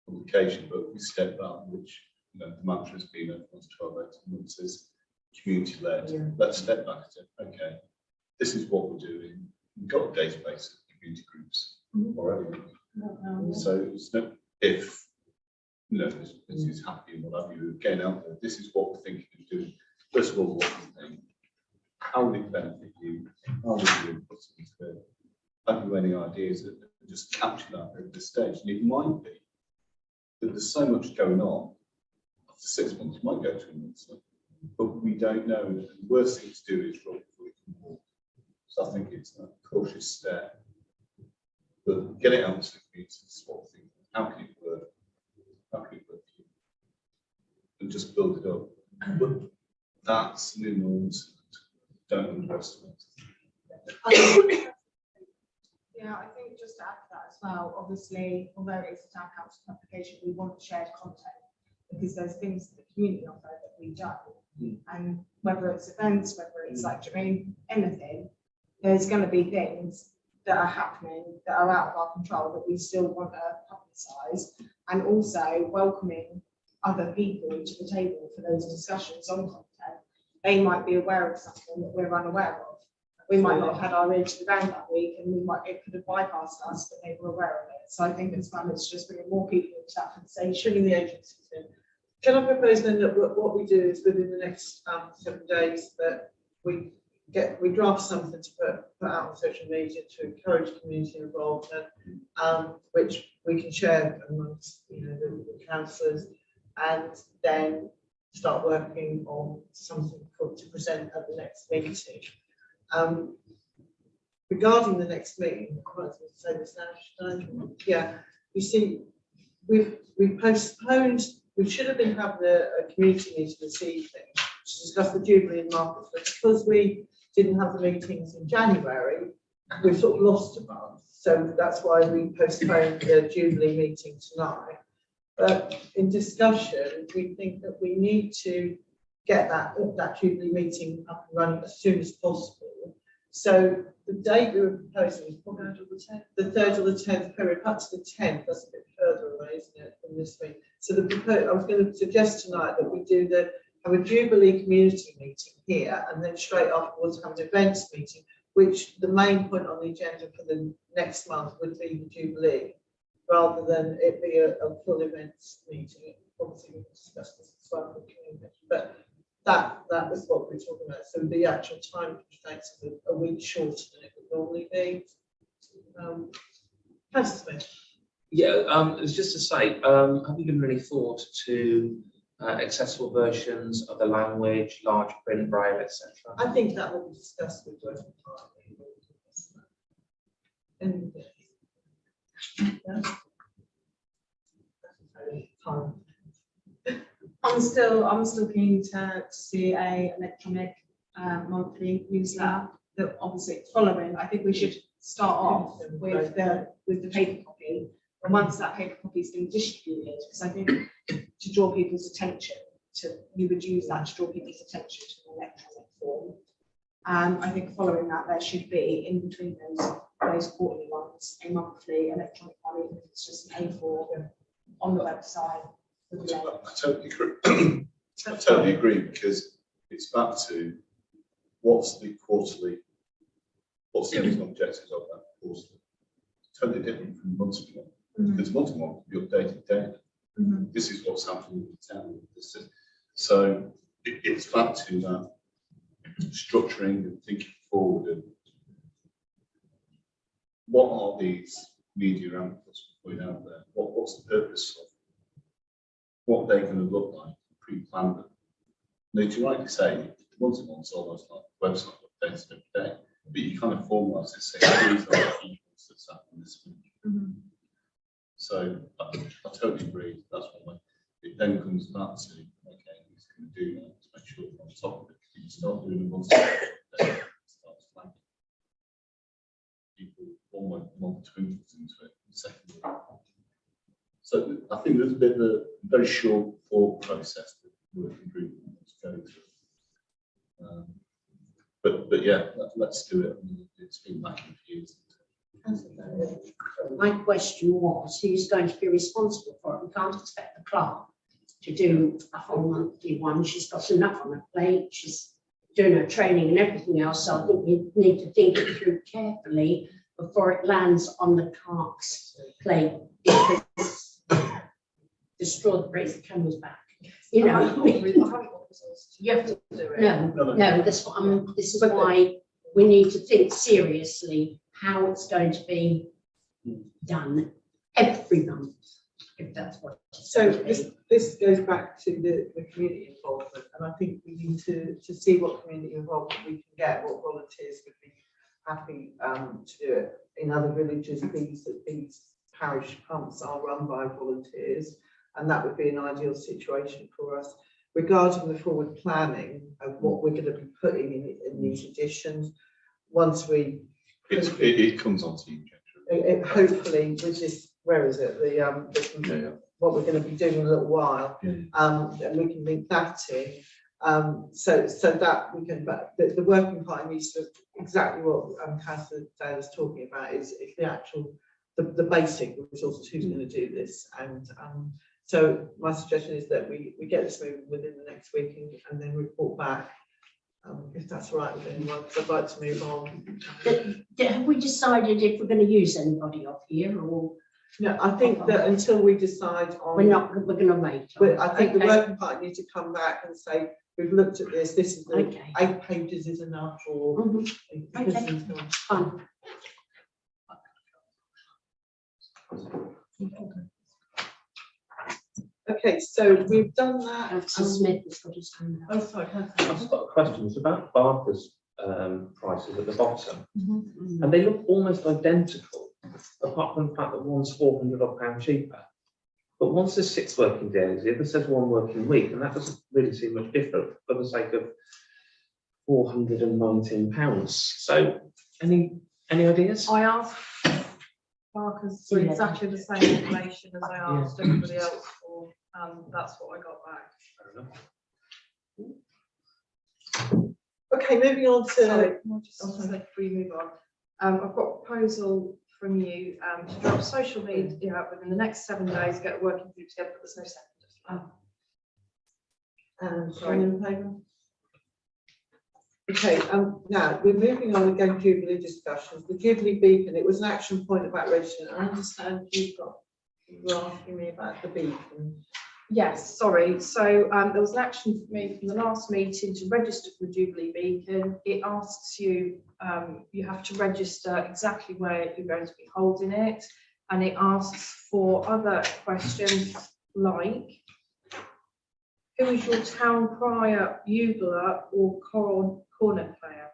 publication, but we step back, which the mantra has been over the last 12, 18 months, is community led. Yeah. Let's step back and say, okay, this is what we're doing. We've got a database of community groups already. So it's not if this is happy and what have you, getting out there, this is what we're thinking of doing. First of all, what we think, how would it benefit you? How would you input into it? Have you any ideas that just capture that at this stage? And it might be that there's so much going on, after 6 months, it might go to a month, but we don't know. And the worst thing to do is roll before you can walk. So I think it's a cautious step. But get it out to the community, what we're thinking. How can it work? How can it work for you? And just build it up. But that's an enormous, don't underestimate. Yeah, I think just to add to that as well, obviously, although it's a town council application, we want shared content because there's things that the community offer that we don't. And whether it's events, whether it's anything, there's going to be things that are happening that are out of our control that we still want to publicise, and also welcoming other people to the table for those discussions on content. They might be aware of something that we're unaware of. We might not have had our ear to the ground that week, and it could have bypassed us, but they were aware of it. So I think it's fun. It's just bringing more people into that conversation. Bringing the agencies in. Can I propose then that what we do is within the next 7 days that we draft something to put out on social media to encourage community involvement, which we can share amongst the councillors, and then start working on something to present at the next meeting. Regarding the next meeting, I might as well say this now, should I? Yeah, you see, we've postponed. We should have been having a community meeting this evening to discuss the Jubilee and markets, but because we didn't have the meetings in January, we've sort of lost a month. So that's why we postponed the Jubilee meeting tonight. But in discussion, we think that we need to get that Jubilee meeting up and running as soon as possible. So the date we were proposing is probably the 3rd or the 10th period, up to the 10th. That's a bit further away, isn't it, from this week? So I was going to suggest tonight that we have a Jubilee community meeting here, and then straight afterwards have an events meeting, which the main point on the agenda for the next month would be the Jubilee, rather than it be a full events meeting. Obviously, we discussed this as well, but that was what we were talking about. So the actual time constraints of a week shorter than it would normally be. Councillor Smith. Yeah, it was just to say, have you given any thought to accessible versions of the language, large print, braille, etc.? I think that will be discussed with working party. I'm still keen to see a electronic monthly newsletter that obviously following. I think we should start off with the paper copy, and once that paper copy has been distributed, because I think to draw people's attention you would use that to draw people's attention to the electronic form. I think following that there should be in between those quarterly ones a monthly electronic one, even if it's just an A4 on the website. with the I totally agree. I totally agree, because it's back to what's the income objectives of that quarterly. Totally different from monthly one, because monthly one can be updated daily. This is what's happening in the town. So it's back to that structuring and thinking forward, and what are these media outputs putting out there? What's the purpose of what they're going to look like? Pre-plan them. Now, you rightly say, the monthly one's almost like a website updates every day, but you kind of formalise it, say, these are the key things that's happening this week. So I totally agree. That's what it then comes back to. Okay, who's going to do that to make sure we're on top of it? You start doing a monthly update, starts flagging. People almost want to input into it in the second week. So I think there's a bit of a very short thought process that the working group wants to go through. But yeah, let's do it. It's been lacking for years. My question was, who's going to be responsible for it? We can't expect the clerk to do a whole monthly one. She's got enough on her plate. She's doing her training and everything else. So I think we need to think it through carefully before it lands on the clerk's plate. Because the straw that breaks the camel's back. You know, I haven't got resources. you have to do it. No, this is why we need to think seriously how it's going to be done every month, if that's what. So this goes back to the community involvement, and I think we need to see what community involvement we can get, what volunteers would be happy to do it. In other villages, these parish pumps are run by volunteers, and that would be an ideal situation for us. Regarding the forward planning of what we're going to be putting in these additions, once it comes onto you, hopefully with this, where is it, what we're going to be doing in a little while, and we can link that in, so that we can, but the working party needs to, exactly what Councillor Dale was talking about, is the actual, the basic resources, who's going to do this, and so my suggestion is that we get this moving within the next week and then report back, if that's right with anyone, because I'd like to move on. Have we decided if we're going to use anybody off here, or No, I think that until we decide on, we're going to wait? but I think the Okay. working party need to come back and say, we've looked at this is the Okay. 8 pages is enough, or Okay. Fine. Okay, so we've done that. Councillor Smith has got his hand up. Oh, sorry, I've just got a question. It's about Barker's prices at the bottom, and they look almost identical, apart from the fact that one's £400 odd cheaper. But once there's 6 working days, the other says 1 working week, and that doesn't really seem much different for the sake of £419. So, any ideas? I asked Marcus for exactly the same information as I asked everybody else for, and that's what I got back. Fair enough. Okay, moving on Sorry, to, can I just say before you move on, I've got a proposal from you to drop social media within the next 7 days, get a working group together, but there's no second. sorry, in favour? Okay, now we're moving on again, Jubilee discussions. The Jubilee beacon, it was an action point about registering. I understand you were asking me about the beacon. Yes, sorry. So there was an action for me from the last meeting to register for the Jubilee Beacon. It asks you, you have to register exactly where you're going to be holding it. And it asks for other questions like, who is your town crier, bugler or cornet player?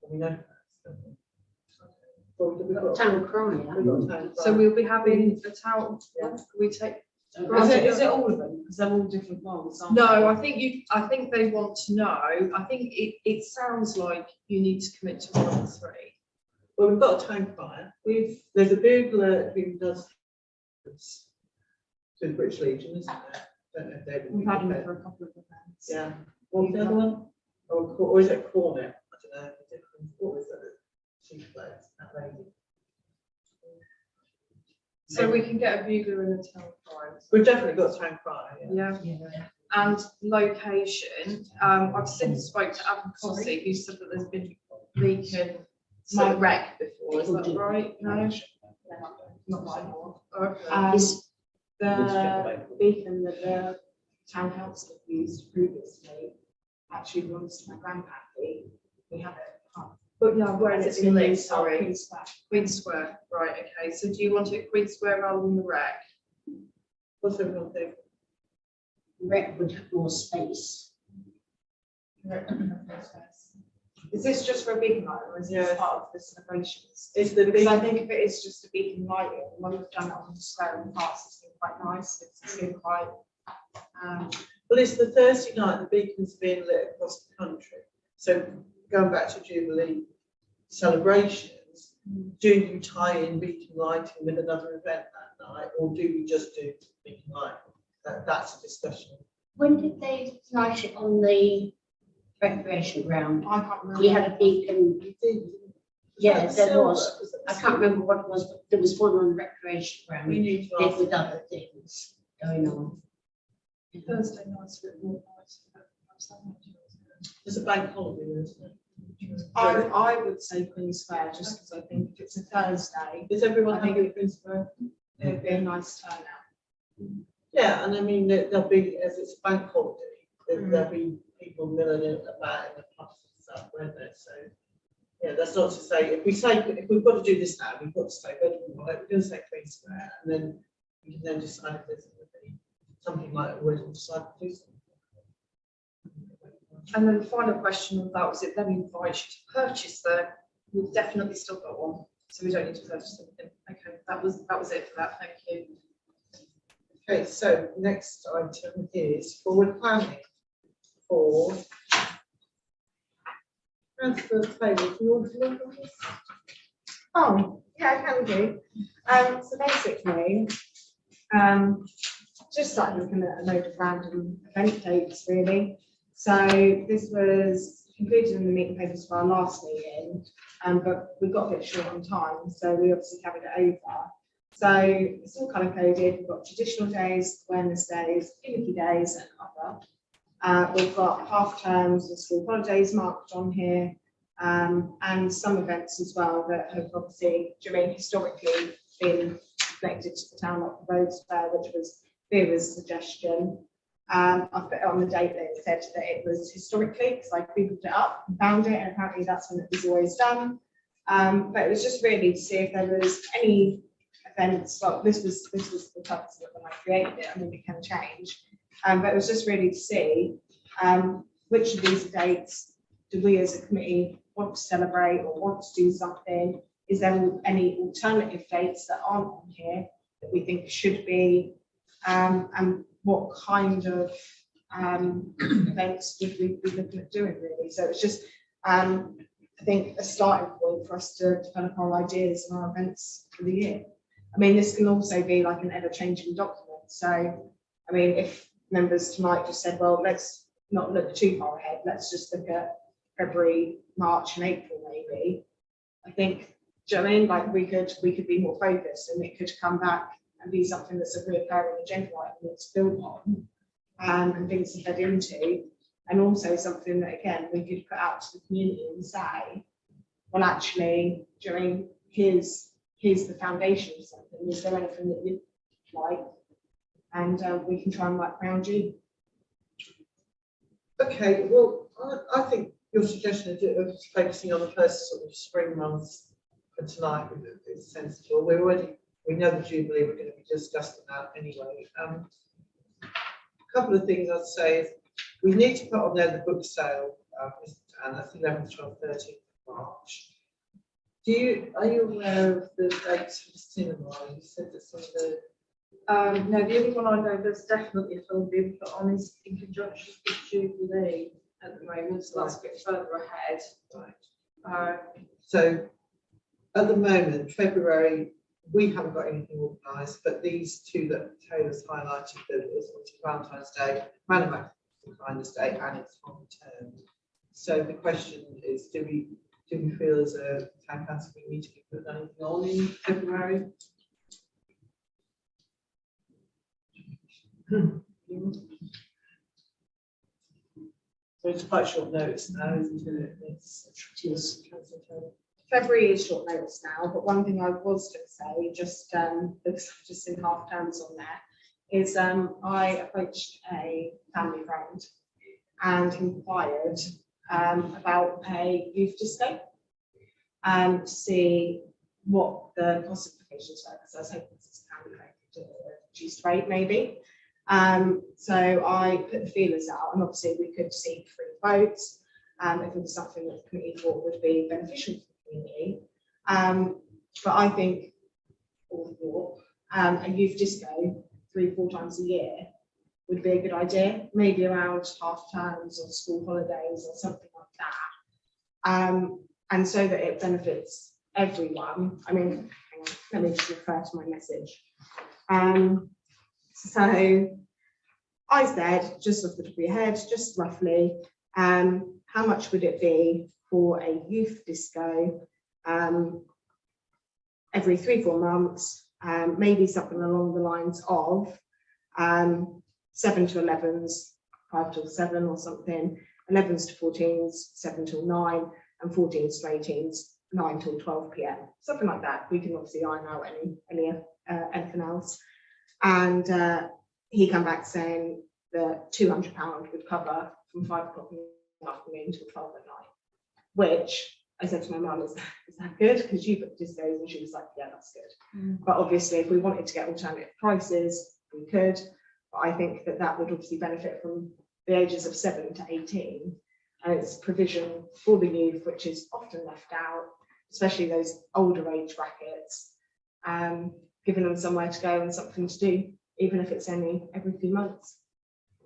We know. Town crier. So we'll be having a town, we take. Is it all of them? Because they're all different ones, aren't they? No, I think they want to know. I think it sounds like you need to commit to one of the 3. Well, we've got a town crier. There's a bugler who does to the British Legion, isn't there? Don't know if they've We've had them for a couple of events. Yeah. What's the other one? Or is it cornet? I don't know. What was that? She plays that lady. So we can get a bugler in the town crier. We've definitely got town crier, yeah. Yeah. And location, I've since spoke to Adam Cossey, who said that there's been leaking my rec before, is that right? No? Not that I know of. Okay. Is The beacon that the town council used previously actually belongs to my grandpappy. We have it. But yeah, where is it in been lit, the sorry? Queen's Square. Queen Square, right, okay, so do you want it Queen Square rather than the rec? What's everyone think? rec would have more space. Is this just for a beacon light or is Yeah. this part of the celebrations? It's the Because big, I think if it is just a beacon lighting, when we've done it on the square in the past, it's been quite nice. It's been quite, well, it's the Thursday night, the beacon's being lit across the country. So going back to Jubilee celebrations, do you tie in beacon lighting with another event that night, or do we just do beacon lighting? That's a discussion. When did they light it on the recreation ground? I can't remember. We had a beacon, yeah, Was that there silver? was. that I the can't silver? remember what it was, but there was one on the recreation ground. We need to Did ask. with other things going on. Thursday night's a bit more nice, but perhaps that might do it. There's a bank holiday, isn't it? I would say Queen's Square, just because I think if it's a Thursday, Is everyone I think happy with Principal? it'd be a nice turnout. Yeah, and I mean, there'll be, as it's a bank holiday, there'll be people milling in about in the pubs and stuff, won't there? So, yeah, that's not to say, if we've got to do this now, we've got to say, whether we want it, we're going to say Queen Square, and then we can then decide if there's going to be something like that, we'll decide to do something. And then the final question on that was, it then invites you to purchase we've definitely still got one, so we don't need to purchase anything. Okay, that was it for that, thank you. Okay, so next item is forward planning for transfer table. Do you want to look on this? Oh, yeah, I can do. So basically, just started looking at a load of random event dates, really. So this was included in the meeting papers for our last meeting, but we got a bit short on time, so we obviously carried it over. So it's all colour coded. We've got traditional days, awareness days, gimmicky days, and other. We've got half terms and school holidays marked on here, and some events as well that have obviously historically been connected to the town, like the Roads Fair, which was Vera's suggestion. I put it on the date that it said that it was historically, because I googled it up and found it, and apparently that's when it was always done. But it was just really to see if there was any events. Well, this was the purpose of it when I created it. I mean, it can change, but it was just really to see which of these dates do we as a committee want to celebrate or want to do something. Is there any alternative dates that aren't on here that we think should be, and what kind of events would we be looking at doing, really? So it's just, I think, a starting point for us to develop our ideas and our events for the year. I mean, this can also be like an ever-changing document. So, I mean, if members tonight just said, well, let's not look too far ahead, let's just look at February, March and April, maybe. I think, do you know what I mean? Like we could be more focused, and it could come back and be something that's a reoccurring agenda item that's built on, and things to head into, and also something that, again, we could put out to the community and say, well, actually, during here's the foundation of something. Is there anything that you like? And we can try and work around you. Okay, well, I think your suggestion of focusing on the first sort of spring months for tonight is sensible. We know the Jubilee, we're going to be discussing that anyway. A couple of things I'd say is we need to put on there the book sale, and that's 11th, 12th, 13th March. Are you aware of the dates for the cinema? You said that some of the No, the only one I know that's definitely a film being put on is in conjunction with Jubilee at the moment, so that's a bit further ahead. Right. So at the moment, February, we haven't got anything organised, but these two that Taylor's highlighted, that is Valentine's Day, Valentine's Day, and it's on term. So the question is, do we feel as a town council we need to be putting anything on in February? So it's quite short notice now, isn't it? It is. February is short notice now, but one thing I was going to say, just because I've just seen half terms on there, is I approached a family friend and inquired about a youth disco to see what the cost implications were, because I was hoping this can be to a reduced rate maybe. So I put the feelers out, and obviously we could see 3 votes if it was something that the committee thought would be beneficial for the community. But I think, or thought, a youth disco 3-4 times a year would be a good idea, maybe around half terms or school holidays or something like that. And so that it benefits everyone. I mean, hang on, let me just refer to my message. So I said, just off the top of your head, just roughly, how much would it be for a youth disco every 3-4 months, maybe something along the lines of 7 to 11s, 5 till 7 or something, 11s to 14s, 7 till 9, and 14s to 18s, 9 till 12 p.m. Something like that. We can obviously iron out anything else. And he came back saying that £200 would cover from 5 o'clock in the afternoon till 12 at night, which I said to my mum, is that good? Because you booked discos, and she was like, yeah, that's good. But obviously, if we wanted to get alternative prices, we could. But I think that that would obviously benefit from the ages of 7 to 18. And it's provision for the youth, which is often left out, especially those older age brackets, giving them somewhere to go and something to do, even if it's only every few months.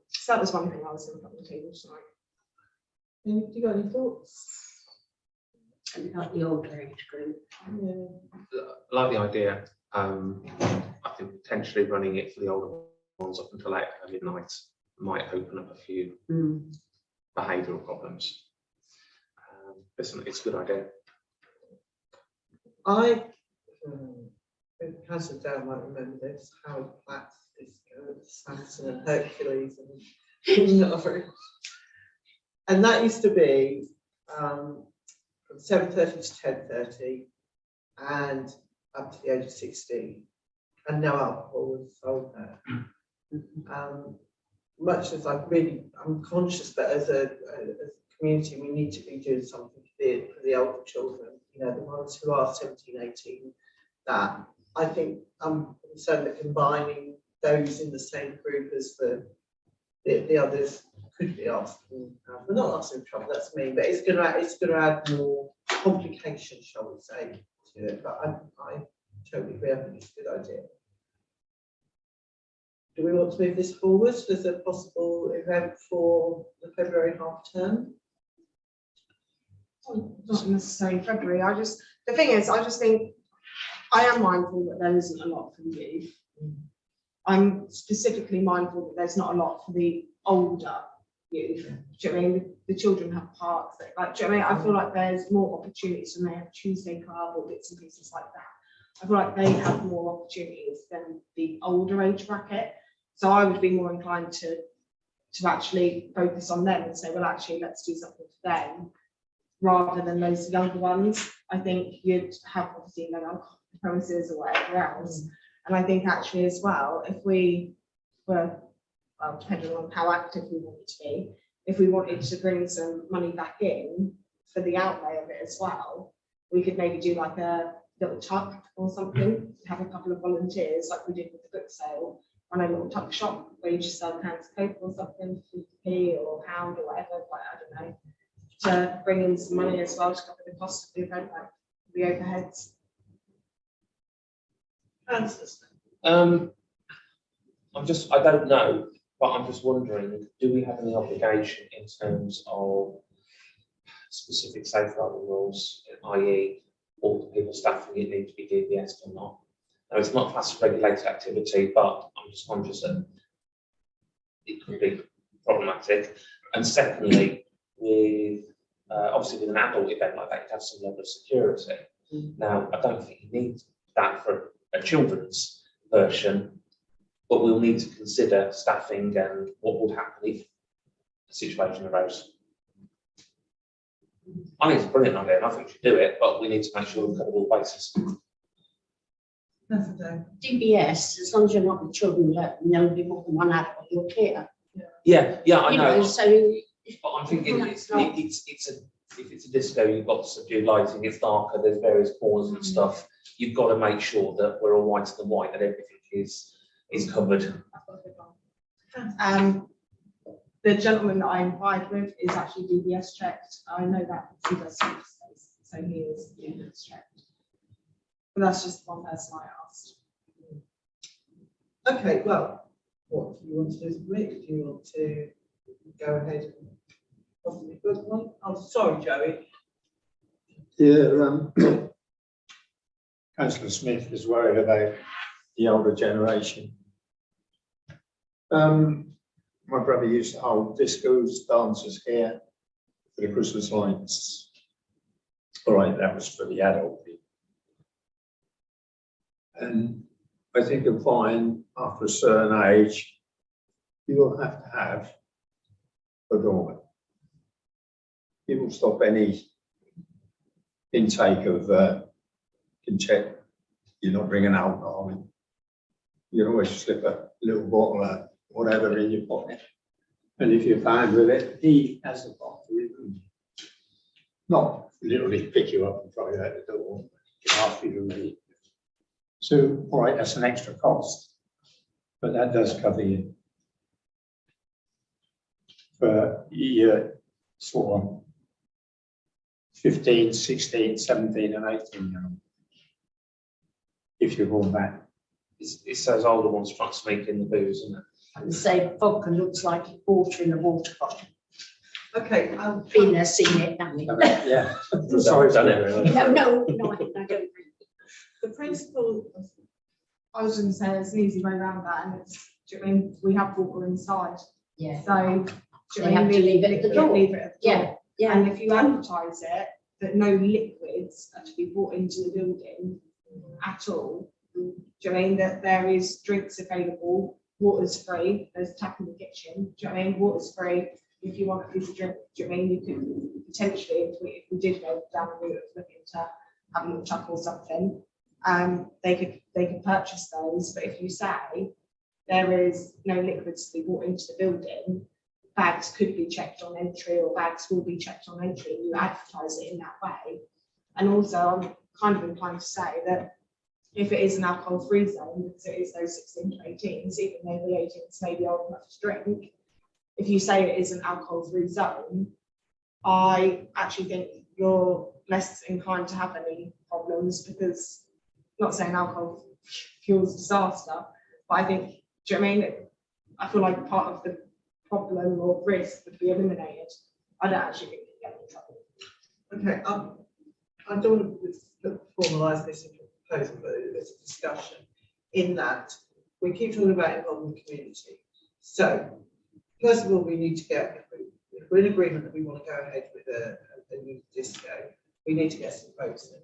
So that was one thing I was going to put on the table tonight. Have you got any thoughts? About the older age group. Yeah. I like the idea. I think potentially running it for the older ones up until late midnight might open up a few behavioural problems. Listen, it's a good idea. Councillor Dale might remember this, Howard Platt's disco, Samson and Hercules and Norwich. And that used to be from 7:30 to 10:30 and up to the age of 16, and no alcohol was sold there. Much as I'm conscious that as a community we need to be doing something for the older children, you know, the ones who are 17, 18, that I think I'm concerned that combining those in the same group as the others could be asking, we're not asking trouble, that's me, but it's going to add more complications, shall we say, to it. But I totally agree. I think it's a good idea. Do we want to move this forward as a possible event for the February half term? Not necessarily February. The thing is, I just think I am mindful that there isn't a lot for the youth. I'm specifically mindful that there's not a lot for the older youth. Do you know what I mean? The children have parks. Do you know what I mean? I feel like there's more opportunities when they have Tuesday club or bits and pieces like that. I feel like they have more opportunities than the older age bracket. So I would be more inclined to actually focus on them and say, well, actually, let's do something for them rather than those younger ones. I think you'd have obviously no alcohol premises or whatever else. And I think actually as well, if we were, well, depending on how active we wanted to be, if we wanted to bring some money back in for the outlay of it as well, we could maybe do like a little tuck or something, have a couple of volunteers like we did with the book sale, on a little tuck shop where you just sell cans of Coke or something, 50p or £1 or whatever, like, I don't know, to bring in some money as well to cover the cost of the event, like the overheads. I don't know, but I'm just wondering, do we have any obligation in terms of specific safeguarding rules, i.e. all the people staffing it need to be DBS or not? Now, it's not class of regulated activity, but I'm just conscious that it could be problematic. And secondly, with obviously with an adult event like that, you have some level of security. Now, I don't think you need that for a children's version, but we'll need to consider staffing and what would happen if the situation arose. I think it's a brilliant idea, and I think we should do it, but we need to make sure we cover all bases. That's a day. DBS, as long as you're not with children, there'll be more than one adult, you're clear. Yeah, I You know, so, but I'm thinking That's not- if it's a disco, you've got subdued lighting, it's darker, there's various corners and stuff. You've got to make sure that we're all white and white, that everything is covered. The gentleman that I inquired with is actually DBS checked. I know that he does space, so he is DBS checked. But that's just one person I asked. Okay, well, what do you want to do, Rick? Do you want to go ahead and possibly book one? I'm sorry, Joey. Yeah, Councillor Smith is worried about the older generation. My brother used to hold discos, dancers here for the Christmas lights. All right, that was for the adult people. And I think you'll find after a certain age, you will have to have a doorman. You will stop any intake of, can check you're not bringing alcohol in. You can always slip a little bottle of whatever in your pocket. And if you're found with it, he has a bottle. Not literally pick you up and throw you out the door, ask you to leave. So, all right, that's an extra cost, but that does cover you for year sort of 15, 16, 17 and 18. If you're all that. It's those older ones trying to sneak in the booze, isn't it? and say vodka looks like water in a water bottle. Okay, Been there, seen it, haven't you? Yeah. Sorry, Done it, really. No, I don't agree. the principal, I was going to say there's an easy way around that, and it's, do you know what I mean, we have water inside, Yeah, so. do you know They what I have to mean? leave it at the door. Leave it at the door. yeah, yeah. And if you advertise it, that no liquids are to be brought into the building at all, do you know what I mean, that there is drinks available, water's free, there's tap in the kitchen, do you know what I mean, water's free. If you want a piece of drink, do you know what I mean, you could potentially, if we did go down the route of looking to having a chuck or something, they could purchase those, but if you say there is no liquids to be brought into the building, bags could be checked on entry or bags will be checked on entry, you advertise it in that way. And also, I'm kind of inclined to say that if it is an alcohol-free zone, because it is those 16 to 18s, even though the 18s may be old enough to drink, if you say it is an alcohol-free zone, I actually think you're less inclined to have any problems, because, not saying alcohol fuels disaster, but I think, do you know what I mean? I feel like part of the problem or risk would be eliminated. I don't actually think you get in trouble. okay, I don't want to formalise this into a proposal, but it's a discussion in that we keep talking about involving the community. So, first of all, we need to get, if we're in agreement that we want to go ahead with a new disco, we need to get some votes in,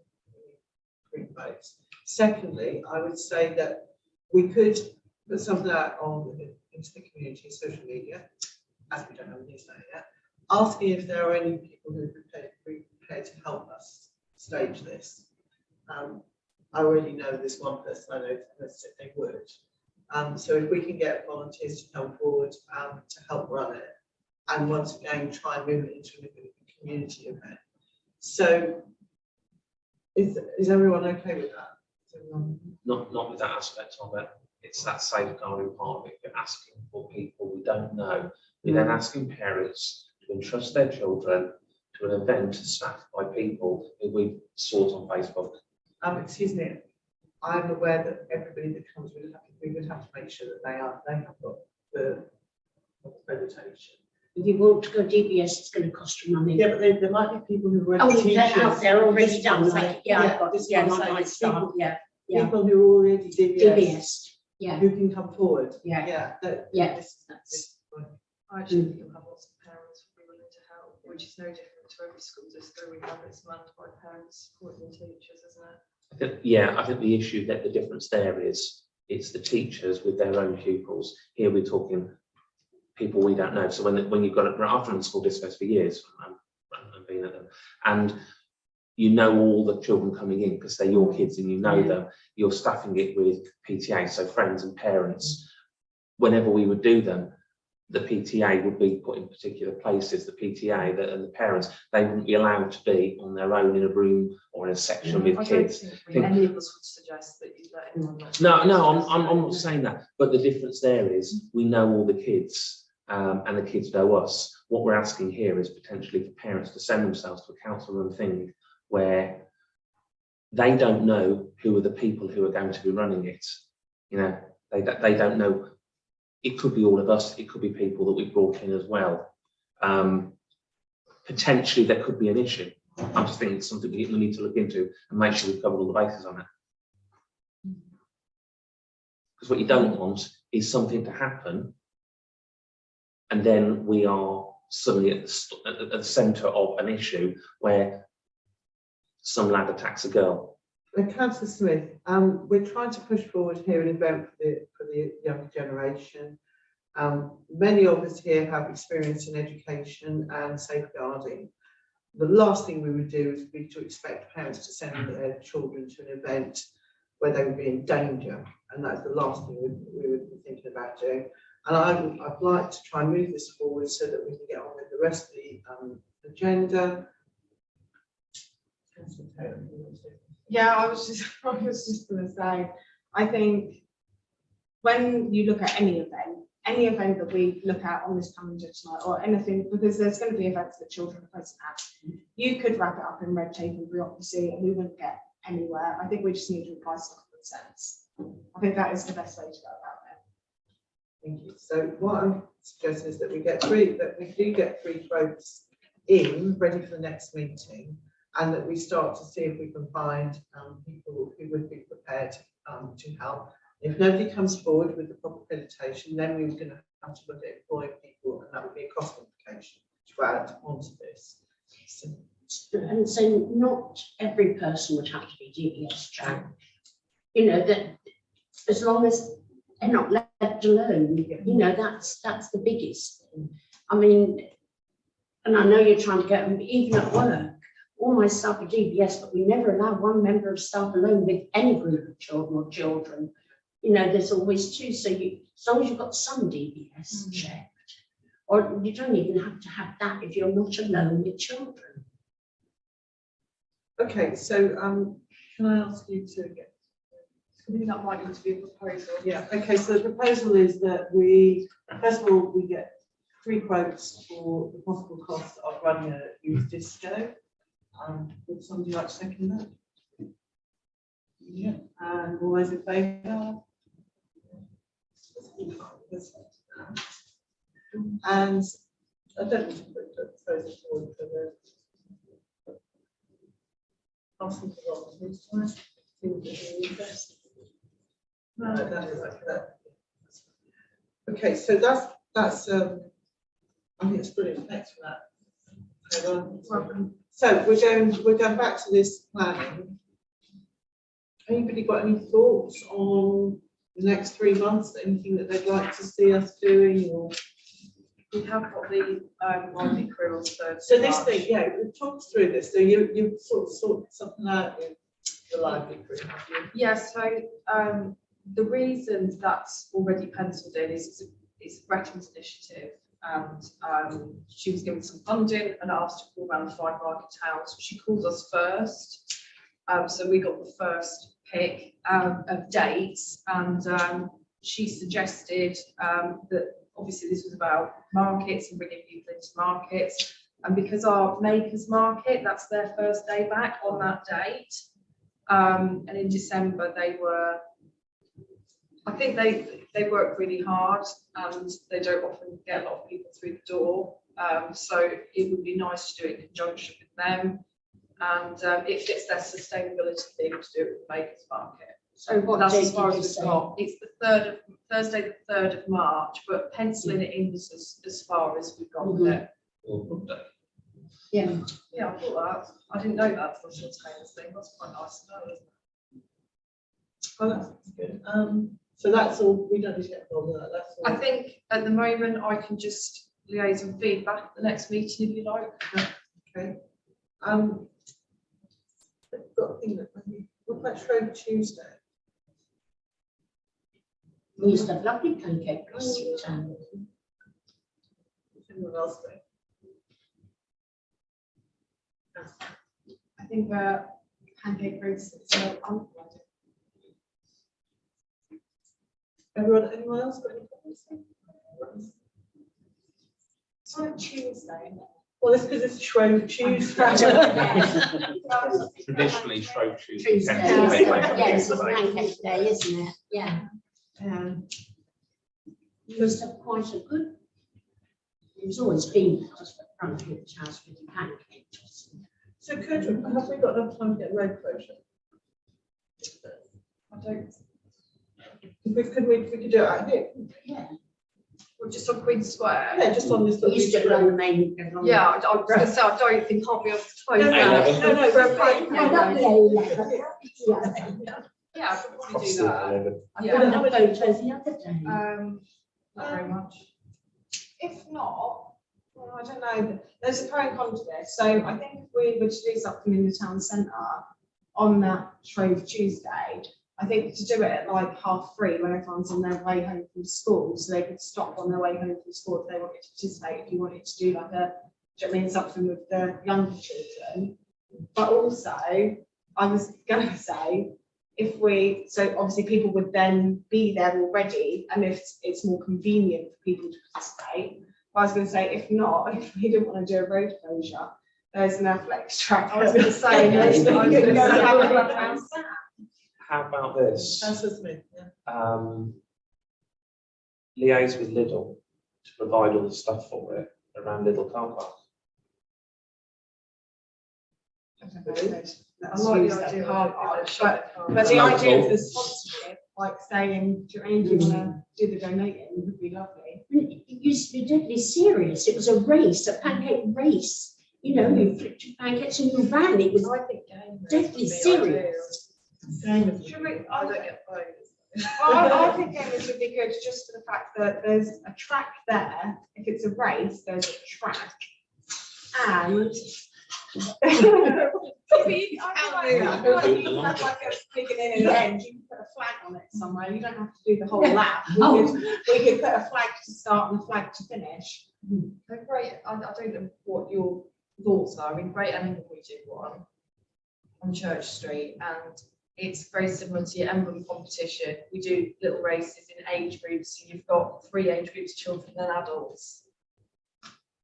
green votes. Secondly, I would say that we could put something out into the community, social media, as we don't have a newsletter yet, asking if there are any people who are prepared to help us stage this. I already know this one person, I know that they would. So if we can get volunteers to come forward to help run it, and once again try and move it into a community event. So is everyone okay with that? Is everyone... Not with that aspect of it. It's that safeguarding part of it. You're asking for people we don't know. We're then asking parents to entrust their children to an event staffed by people who we sort on Facebook. Excuse me, I'm aware that everybody that comes we would have to make sure that they have got the accreditation. If you want to go DBS, it's going to cost you money. Yeah, but there might be people who are Oh, teachers. they're out there already This done, one's like, yeah, I've got, this yeah, one's my like staff, people- yeah, yeah, People who are already DBS, yeah, who can come forward. Yeah. Yeah. that's, I actually think you'll have lots of parents who will be willing to help, which is no different to every school disco we have. It's manned by parents supporting teachers, isn't it? I think the issue that the difference there is it's the teachers with their own pupils. Here we're talking people we don't know. So when you've got it, I've run school discos for years and been at them, and you know all the children coming in because they're your kids and you know them. You're staffing it with PTA, so friends and parents. Whenever we would do them, the PTA would be put in particular places. The PTA and the parents, they wouldn't be allowed to be on their own in a room or in a section with kids. Any of us would suggest that you let anyone know. No, I'm not saying that. But the difference there is we know all the kids and the kids know us. What we're asking here is potentially for parents to send themselves to a council-run thing where they don't know who are the people who are going to be running it. You know, they don't know. It could be all of us. It could be people that we brought in as well. Potentially there could be an issue. I'm just thinking it's something we need to look into and make sure we've covered all the bases on it. Because what you don't want is something to happen and then we are suddenly at the centre of an issue where some lad attacks a girl. Councillor Smith, we're trying to push forward here an event for the younger generation. Many of us here have experience in education and safeguarding. The last thing we would do is be to expect parents to send their children to an event where they would be in danger, and that's the last thing we would be thinking about doing. And I'd like to try and move this forward so that we can get on with the rest of the agenda. Yeah, I was just going to say, I think when you look at any event that we look at on this calendar tonight or anything, because there's going to be events that children are present at, you could wrap it up in red tape and bureaucracy and we wouldn't get anywhere. I think we just need to apply some common sense. I think that is the best way to go about it. Thank you. So what I'm suggesting is that we do get three quotes in ready for the next meeting, and that we start to see if we can find people who would be prepared to help. If nobody comes forward with the proper accreditation, then we're going to have to look at employing people, and that would be a cost implication to add onto this. And so not every person would have to be DBS trained. You know, that as long as they're not left alone, you know, that's the biggest thing. I mean, and I know you're trying to get them, even at work, all my staff are DBS, but we never allow one member of staff alone with any group of children. You know, there's always two, so as long as you've got some DBS checked, or you don't even have to have that if you're not alone with children. Okay, so can I ask you to get? I think that might need to be a proposal. Yeah. Okay. So the proposal is that we first of all we get 3 quotes for the possible cost of running a youth disco. Would somebody like to second that? Yeah. And all those in favour? And I don't need to put the proposal forward for the. Asking for what was time. No, that is like that. Okay, so that's I think it's brilliant. Thanks for that. Welcome. So we're going back to this planning. Anybody got any thoughts on the next 3 months? Anything that they'd like to see us doing? Or We have got the Monday crew on Thursday. so this thing, yeah, talk us through this. So you sort of sort something out with the library crew, have you? Yes, so the reason that's already penciled in is it's Gretchen's initiative, and she was given some funding and asked to call around 5 market towns. She called us first, so we got the first pick of dates, and she suggested that obviously this was about markets and bringing people into markets, and because our makers market, that's their first day back on that date. And in December I think they work really hard and they don't often get a lot of people through the door. So it would be nice to do it in conjunction with them, and it fits their sustainability thing to do it with the Makers Market. So what That's date as far did as you it's say? got. It's the Thursday, the 3rd of March, but penciling it in was as far as we've got with it. Yeah. Yeah, I thought that. I didn't know that for a spontaneous thing. That's quite nice to know, isn't it? Oh, that's good. So that's all, we don't need to get involved in that, that's all. I think at the moment I can just liaise and feedback at the next meeting if you like. Okay. I've got a thing that, what about Shrove Tuesday? We used to have lovely pancake recipe time. Anyone else think? I think pancake roast is Anyone else got any comments? it's on Tuesday. Well, it's because it's Shrove Tuesday. Traditionally, Shrove Tuesday. Tuesday, tends to be yes, it's pancake pancake day, isn't it? Yeah. We used to have quite a good. It's always been just at front of the house with the pancakes. So have we got enough time to get road closure? I don't, We could do it out here. Yeah. we're just on Queen Square. Yeah, just on this We little. used to run the main. Yeah, I was going to say, I don't think I'll be able to close No, that. no, we're fine. No, not the A11. Yeah. Yeah, I could probably Cross do the that. 11. I Yeah. put up photos the other day. Not very much. If not, well, I don't know, there's a pro and con to this, so I think if we were to do something in the town centre on that Shrove Tuesday, I think to do it at like 3:30 when everyone's on their way home from school, so they could stop on their way home from school if they wanted to participate, if you wanted to do like a, do you know what I mean, something with the younger children. But also, I was going to say, so obviously people would then be there already, and if it's more convenient for people to participate. I was going to say, if not, if we didn't want to do a road closure, there's an athletics track. I was going to say, How about this? That's just me, yeah. Liaise with Lidl to provide all the stuff for it around Lidl car park. I like the idea of car park, but the Local. idea of the sponsorship, like saying, do you want to do the donating, would be lovely. It used to be deadly serious. It was a race, a pancake race. You know, you flipped your pancakes in your van. It was I think game deadly serious. Should we, I don't get those. I think gamers would be good just for the fact that there's a track there. If it's a race, there's a track. And I feel like you can have like a beginning and end. You can put a flag on it somewhere. You don't have to do the whole lap. We could put a flag to start and a flag to finish. Great. I don't know what your thoughts are. I mean, Great Emblem, we did one on Church Street, and it's very similar to your emblem competition. We do little races in age groups. So you've got 3 age groups, children and adults.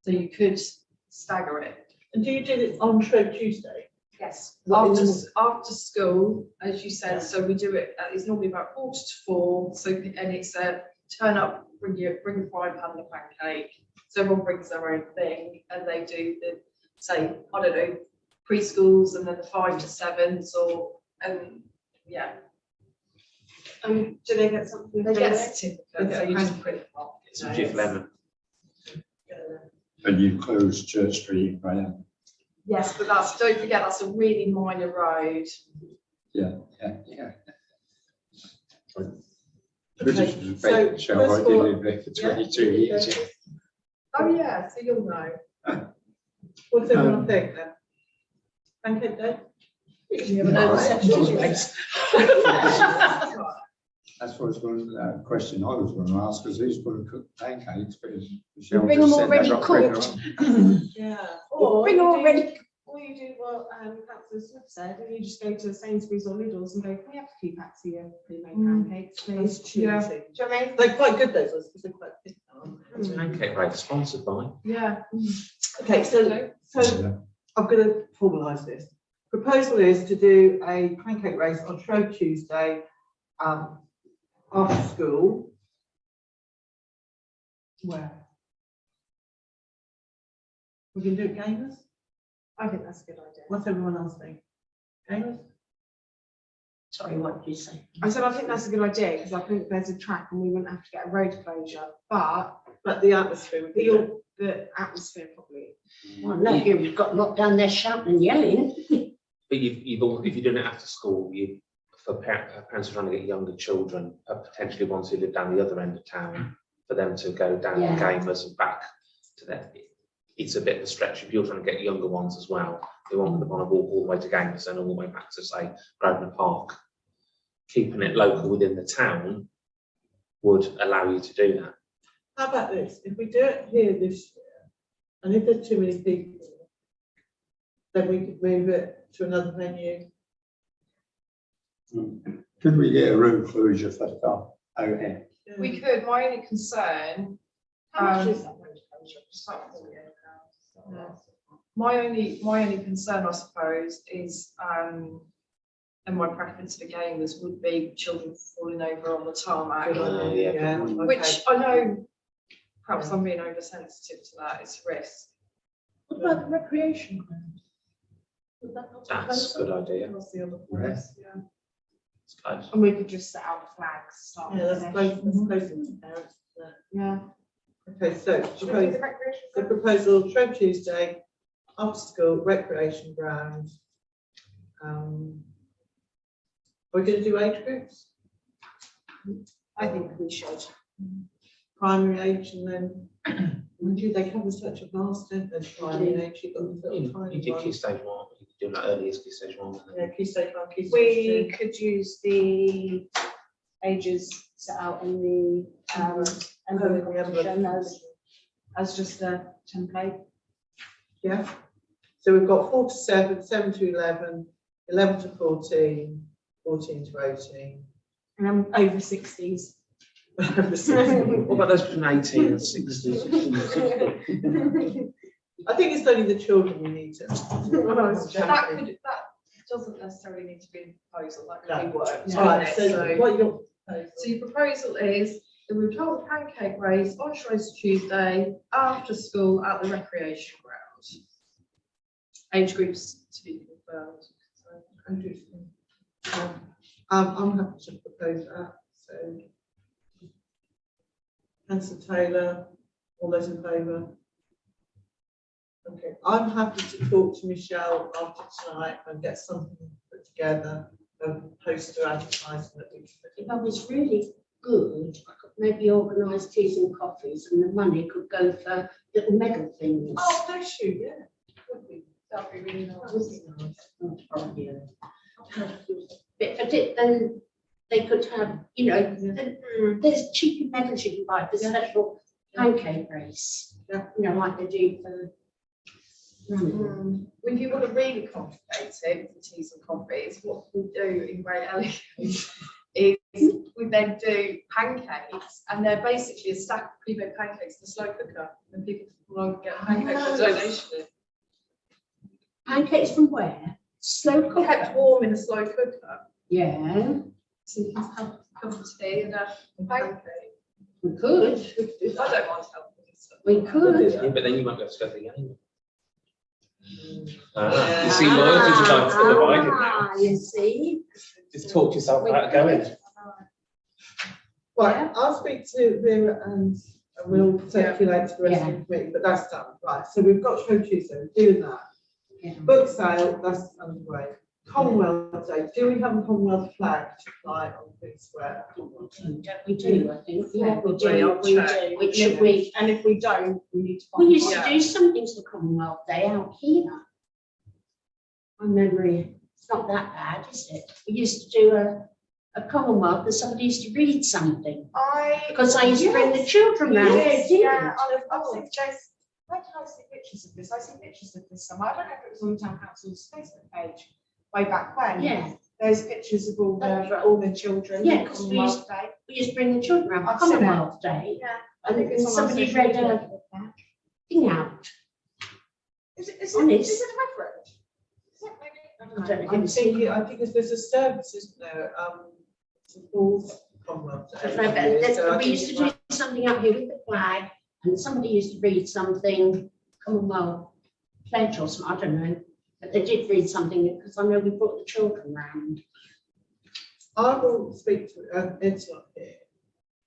So you could stagger it. And do you do it on Shrove Tuesday? Yes, What after school, as you said, so we do it, it's normally about 3:45, so, and it's a turn up, bring a frying pan and a pancake, so everyone brings their own thing, and they do the, say, I don't know, preschools, and then the 5 to 7s, or, yeah. Do they get something? They get a certificate, so you just print it off. Some Jif lemon. And you close Church Street, right? Yes, but don't forget, that's a really minor road. Yeah. Okay, so Shall I first of all- live there for 22 years? Oh, yeah, so you'll know. What does everyone think then? Pancake day? That's what I was going to, question I was going to ask, because who's going to cook pancakes? But Michelle Bring just them said they've already got cooked. Yeah. Bring already. Or you do what Councillor Smith said, and you just go to Sainsbury's or Lidl's and go, can we have a few packs of your pre-made pancakes, please? That's Yeah. cheesy. Do you know what I mean? They're quite good those ones, because they're quite thick. aren't Pancake race sponsored by. Yeah. they? Okay, so I'm going to formalise this. Proposal is to do a pancake race on Shrove Tuesday, after school. Where? We can do it gamers? I think that's a good idea. What's everyone else think? Gamers? Sorry, what did you say? I said, I think that's a good idea, because I think there's a track and we wouldn't have to get a road closure, but But the atmosphere would be good. the atmosphere probably. Well, no, you've got locked down there shouting and yelling. But you've all, if you're doing it after school, you for parents trying to get younger children, potentially ones who live down the other end of town, for them to go down to Gamers and back to them. It's a bit of a stretch if you're trying to get younger ones as well. They want to walk all the way to Gamers and all the way back to, say, Grosvenor Park. Keeping it local within the town would allow you to do that. How about this? If we do it here this year, and if there's too many people, then we could move it to another venue. Could we get a room closure for the out here? We could, my only concern, How much is that? my only concern, I suppose, is, and my preference for gamers would be children falling over on the tarmac, Yeah. which I know, perhaps I'm being oversensitive to that, it's a risk. What about the recreation ground? Would that not be That's a closer? good idea. That's the other risk, yeah. It's close. And we could just set out the flags, start. Yeah, that's close, that's close to parents, isn't it? Yeah. Okay, so Should we do the propose, recreation? the proposal, Shrove Tuesday, after school, recreation ground. We're going to do age groups, I think we should. primary age, and then, do they cover such a vast, don't they, primary age, you've got the little You tiny did key ones. stage 1, you could do like earliest key stage 1. And then Yeah, key stage 1, key stage We 2. could use the ages set out in the envelope competition as just a template. Yeah, so we've got 4 to 7, 7 to 11, 11 to 14, 14 to 18. And I'm over 60s. what about those between 18 and 60? I think it's only the children we need to. That doesn't necessarily need to be a proposal, that could be worked. All right, couldn't it? so what your proposal? So your proposal is that we've held a pancake race on Shrove Tuesday after school at the recreation ground. Age groups to be confirmed. I'm happy to propose that, so. Councillor Taylor, all those in favour? Okay, I'm happy to talk to Michelle after tonight and get something put together, a poster advertising that we can. If I was really good, I could maybe organise teas and coffees and the money could go for little medal things. Oh, bless you, yeah. Would be. That'd be really nice. That would be nice. Oh, probably, but then they could have, you know, there's cheeky medals you can buy for special pancake race. Yeah. You know, like they do for running. If you want to really complicate it with teas and coffees, what we do in Great Elliot is we then do pancakes, and they're basically a stack of pre-made pancakes in a slow cooker, and people will get a pancake for donation. Pancakes from where? Slow cooker. Kept warm in a slow cooker, Yeah, so you can have a cup of tea and a pancake. we could. I don't mind helping with stuff. We could. Yeah, but then you might go to go to the game. Yeah. You see, loyalties are divided now. You see? Just talk yourself out of going. Right, I'll speak to Vera and we'll circulate to the rest of the committee, but that's done. Right, so we've got Shrove Tuesday, we're doing that. Yeah. Book sale, that's underway. Commonwealth Day, do we have a Commonwealth flag to fly on Big Square? We do, I think. Yeah, we Probably, do. I'll check. Which should we? And if we don't, we need to We find. used to do something to the Commonwealth Day out here. My memory, it's not that bad, is it? We used to do a Commonwealth and somebody used to read something. Because I used to bring the children round. Yes, They yeah, didn't. I've seen Jason. Where did I see pictures of this? I see pictures of this somewhere. I don't know if it was on the town council's Facebook page way back when. Yeah, There's pictures of That's right. all the children. Yeah, on 'cause we Commonwealth used- Day. we used to bring the children round for I've seen it. Commonwealth Day. Yeah, I think And it's on somebody social read media. a thing out. Is it Honest. a reference? Is it maybe? I don't know. I don't know. I think there's a service, isn't there, towards Commonwealth Day. No, but So I we think used to it do might- something out here with the flag, and somebody used to read something, Commonwealth pledge or something, I don't know. But they did read something, because I know we brought the children round. I will speak to, Ed's not here.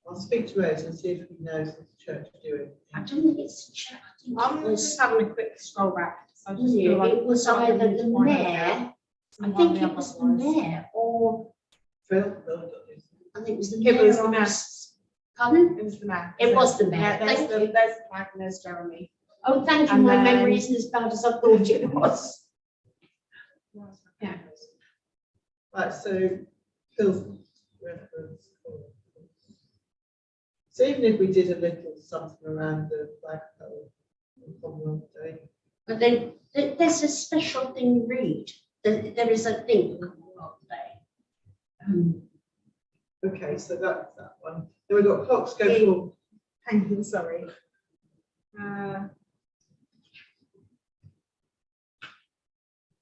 I'll speak to Ed and see if he knows what the church is doing. I don't think it's, I think I'm it was, just having a quick scroll back. I just feel like it was I either need the to find it mayor, out. I think it was the mayor, or Phil? I think it was the It was mayor. the mayor. Pardon? It was the mayor. It was the Yeah, mayor, there's thank the, you. there's the flag and there's Jeremy. Oh, thank you, And my then- memory isn't as bad as I thought it was. Yeah. Right, so Phil's reference. So even if we did a little something around the flagpole on Commonwealth Day, But then there's a special thing read. There is a thing for Commonwealth Day. okay, so that's that one. Then we've got clocks go for, Hang on, sorry.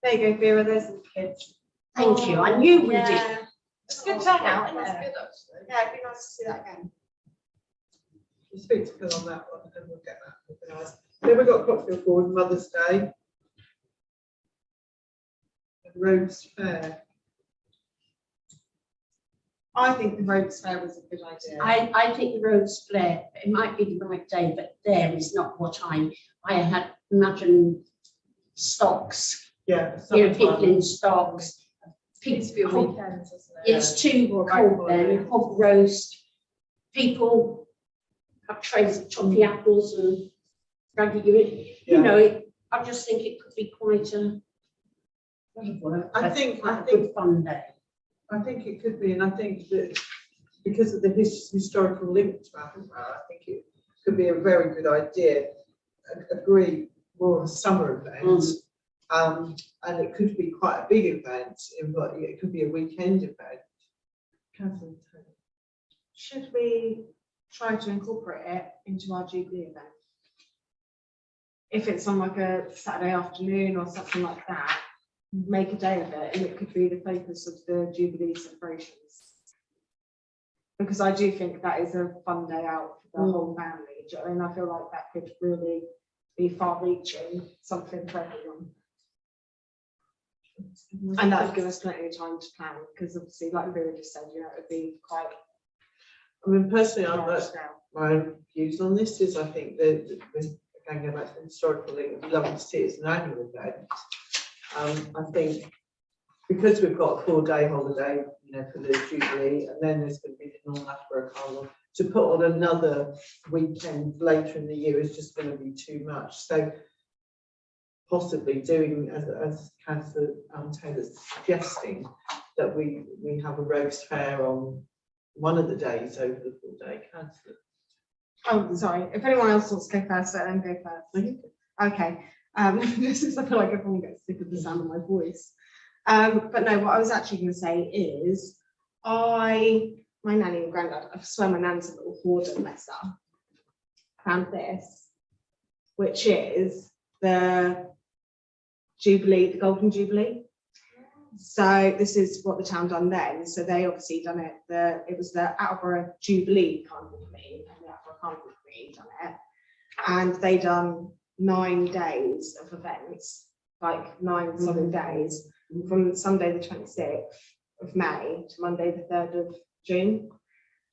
There you go, Vera, there's the kids. Thank you, I knew we did. Yeah. It's good turnout, isn't That's it? good, actually. Yeah, it'd be nice to see that again. we'll speak to Phil on that one and we'll get that organised. Then we've got clocks go forward, Mother's Day. And Rhodes Fair. I think the Rogues Fair was a good idea. I think the roads flare, it might be the right day, but there is not what I had imagined stocks, Yeah. you know, people in stocks. Needs to be a People, weekend, isn't it? it's too Or bank cold then, holiday. hot roast. People have trays of toffee apples and dragging you in. Yeah. You know, I just think it could be quite a lot of work. I but think- quite a good fun day. I think it could be, and I think that because of the historical link to Attenborough, I think it could be a very good idea. Agree, more of a summer event, and it could be quite a big event. It could be a weekend event. Catherine, Should we try to incorporate it into our Jubilee event? If it's on like a Saturday afternoon or something like that, make a day of it and it could be the focus of the Jubilee celebrations. Because I do think that is a fun day out for the whole family. Do you know what I mean? I feel like that could really be far reaching, something for everyone. And that would give us plenty of time to plan, because obviously, like Vera just said, you know, it would be quite I mean, personally, I'm large scale. my own views on this is I think that again, go back to the historical link, it'd be lovely to see it as an annual event. I think because we've got a 4-day holiday, you know, for the Jubilee, and then there's going to be the North Loughborough Carnival, to put on another weekend later in the year is just going to be too much. So possibly doing, as Councillor Taylor's suggesting, that we have a roast fair on one of the days over the 4-day. Councillor. Oh, sorry. If anyone else wants to go first, let them go first. Okay. This is, I feel like everyone gets sick of the sound of my voice. But no, what I was actually going to say is, my nanny and granddad, I swear my nan's a little hoarder, bless her, found this, which is the Jubilee, the Golden Jubilee. So this is what the town done then. So they obviously done it. It was the Attleborough Jubilee Carnival Committee, and the Attleborough Carnival Committee done it, and they done 9 days of events, like 9 solid days, from Sunday the 26th of May to Monday the 3rd of June.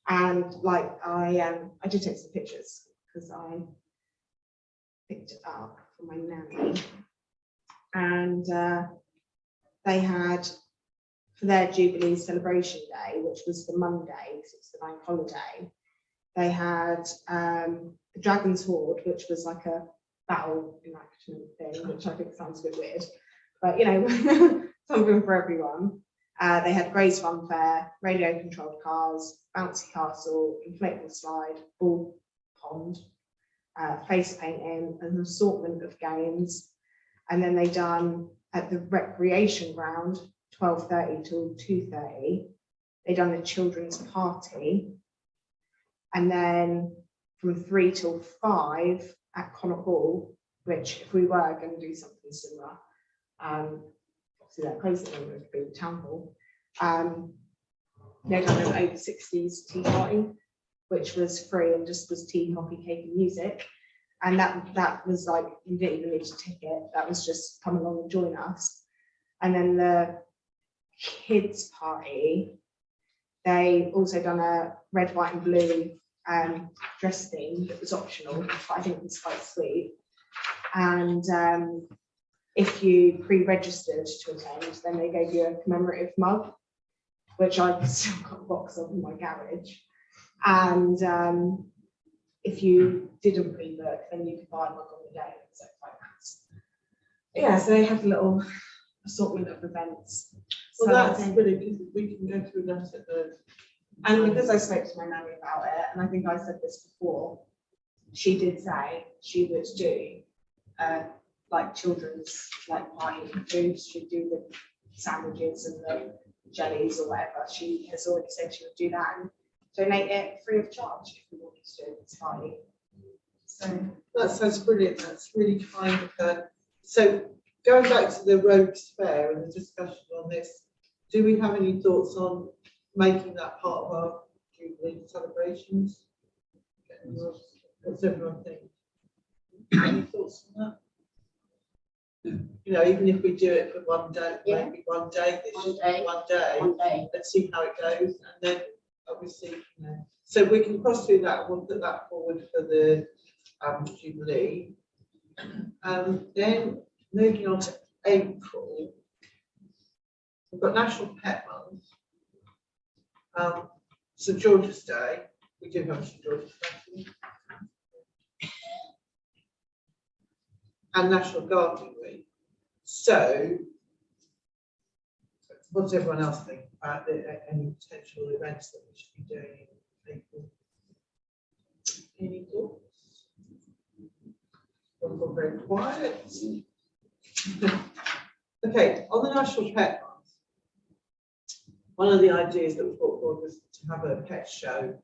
And like I did take some pictures because I picked it up for my nanny, and they had, for their Jubilee celebration day, which was the Monday, because it's the bank holiday, they had the Dragon's Horde, which was like a battle enactment thing, which I think sounds a bit weird, but you know, something for everyone. They had Grey's Fun Fair, radio controlled cars, bouncy castle, inflatable slide, ball pond, face painting, an assortment of games. And then they done at the recreation ground, 12:30 till 2:30, they done a children's party. And then from 3 till 5 at Connaught Hall, which if we were going to do something similar, obviously that close at the moment would be the town hall, they done an over 60s tea party, which was free and just was tea, coffee, cake and music. And that was like, you didn't even need a ticket, that was just come along and join us. And then the kids party, they also done a red, white and blue dress theme that was optional, but I think it was quite sweet. And if you pre-registered to attend, then they gave you a commemorative mug. which I've still got a box of in my garage. And if you didn't pre-book, then you could buy one on the day. So like that. Yeah, so they have a little assortment of events. Well, So I that's think- brilliant, because we can go through that at the. And because I spoke to my nanny about it, and I think I said this before, she did say she would do like children's like party foods. She'd do the sandwiches and the jellies or whatever. She has already said she would do that and donate it free of charge if we wanted to do this party. So That sounds brilliant, that's really kind of her. So going back to the Rogues Fair and the discussion on this, do we have any thoughts on making that part of our Jubilee celebrations? What's everyone think? Any thoughts on that? You know, even if we do it for one day, Yeah. maybe one day this One year, day. one day, One day. let's see how it goes, and then obviously, you know, so we can cross through that, we'll put that forward for the Jubilee. Then moving on to April, we've got National Pet Month, St George's Day, we do have St George's Day, and National Gardening Week. So, what does everyone else think about any potential events that we should be doing in April? Any thoughts? We'll go very quiet. Okay, on the National Pet Month, one of the ideas that we brought forward was to have a pet show,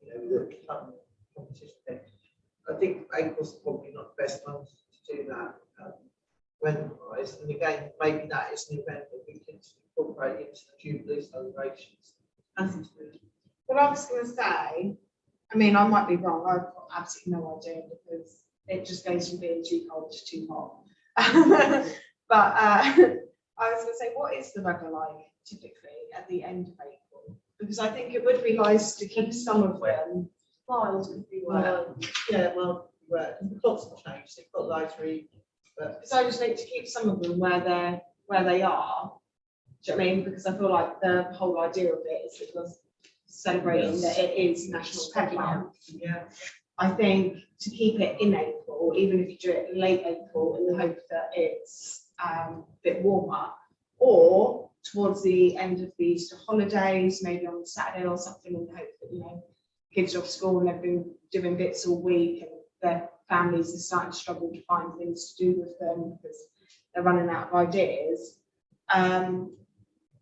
you know, with a fun competition thing. I think April's probably not the best month to do that, weather-wise, and again, maybe that is an event that we can incorporate into the Jubilee celebrations. Nothing to do. what I was going to say, I mean, I might be wrong. I've got absolutely no idea because it just goes from being too cold to too hot. But I was going to say, what is the weather like typically at the end of April? Because I think it would be nice to keep some of them. Miles could be wet. Yeah, well, wet. The clocks have changed, they've got lighter, but Because I just think to keep some of them where they are. Do you know what I mean? Because I feel like the whole idea of it is because celebrating that it is National Pet Month. yeah. I think to keep it in April, even if you do it in late April in the hope that it's a bit warmer, or towards the end of the Easter holidays, maybe on Saturday or something, in the hope that, you know, kids are off school and they've been doing bits all week and their families are starting to struggle to find things to do with them because they're running out of ideas.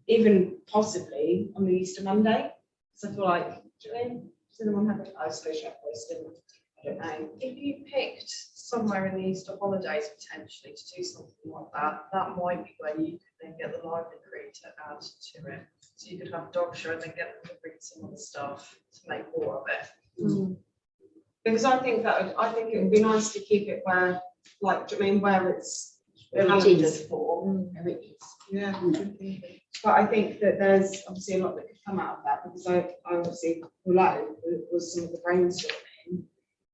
Even possibly on the Easter Monday, because I feel like, do you know, does anyone have a social posting? I don't know. If you picked somewhere in the Easter holidays potentially to do something like that, that might be where you could then get the lively crew to add to it. So you could have a dog show and then get them to bring some other stuff to make more of it. Because I think it would be nice to keep it where, like, do you know what I mean, where it's Where it calendared is. for. There it is. Yeah. But I think that there's obviously a lot that could come out of that because I obviously below was some of the brainstorming,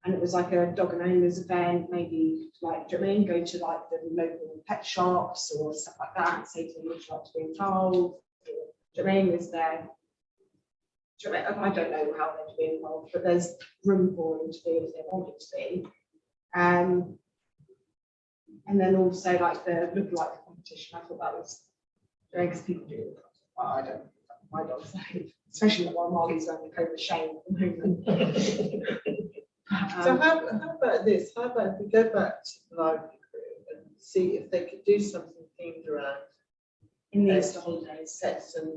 and it was like a dog and owners event, maybe like, do you know what I mean, go to like the local pet shops or stuff like that and say to them, would you like to be involved? Or, do you know what I mean, is there? Do you know what I mean? I don't know how they're to be involved, but there's room for them to be if they want it to be. And then also like the look-alike competition, I thought that was great because people do it. Well, I don't, my dog's like, especially while Molly's on the code of shame at the moment. So how about this? How about if we go back to the lively crew and see if they could do something themed around in the Easter holidays. sets and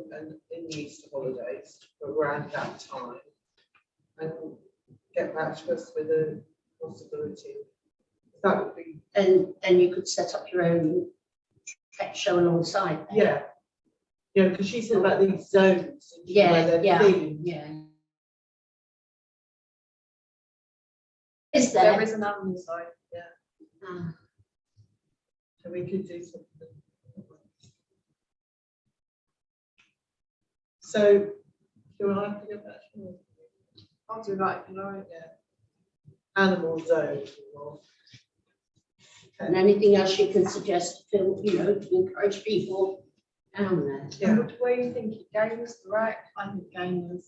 in the Easter holidays around that time, and get back to us with a possibility. That would be, And then you could set up your own pet show alongside there. yeah. Yeah, because she said about these zones. and where Yeah, they're yeah, themed. yeah. Is there? There is an animal side. Ah, So we could do something. So, do I have to get that? I'll do that, you know. Yeah. Animal zones. or- And anything else you can suggest to, you know, to encourage people down there. Yeah. Where are you thinking, games, right? I think gamers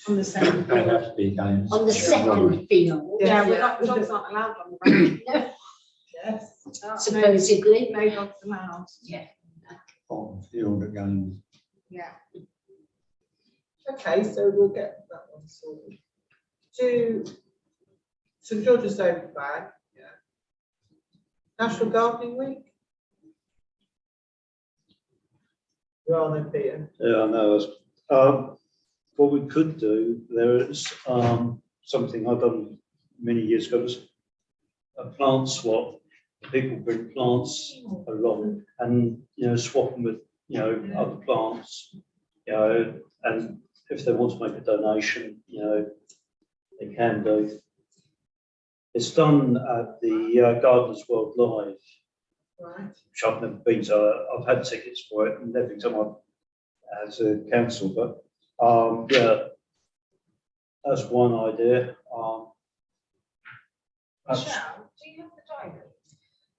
on the second They field. have to be games. On the second field, Yeah. Yeah, we're not, dogs aren't allowed on the road. Yes. supposedly. No dogs allowed. Yeah. On field at games. Yeah. Okay, so we'll get that one sorted. To St George's Day flag, yeah. National Gardening Week. Rather than Peter. Yeah, I know. What we could do, there is something I've done many years ago, was a plant swap. People bring plants along and, you know, swap them with, you know, other plants, you know, and if they want to make a donation, you know, they can do. It's done at the Gardeners World Live, Right. which I've never been to. I've had tickets for it and every time I've as a council, but yeah, that's one idea. Michelle, do you have the diary?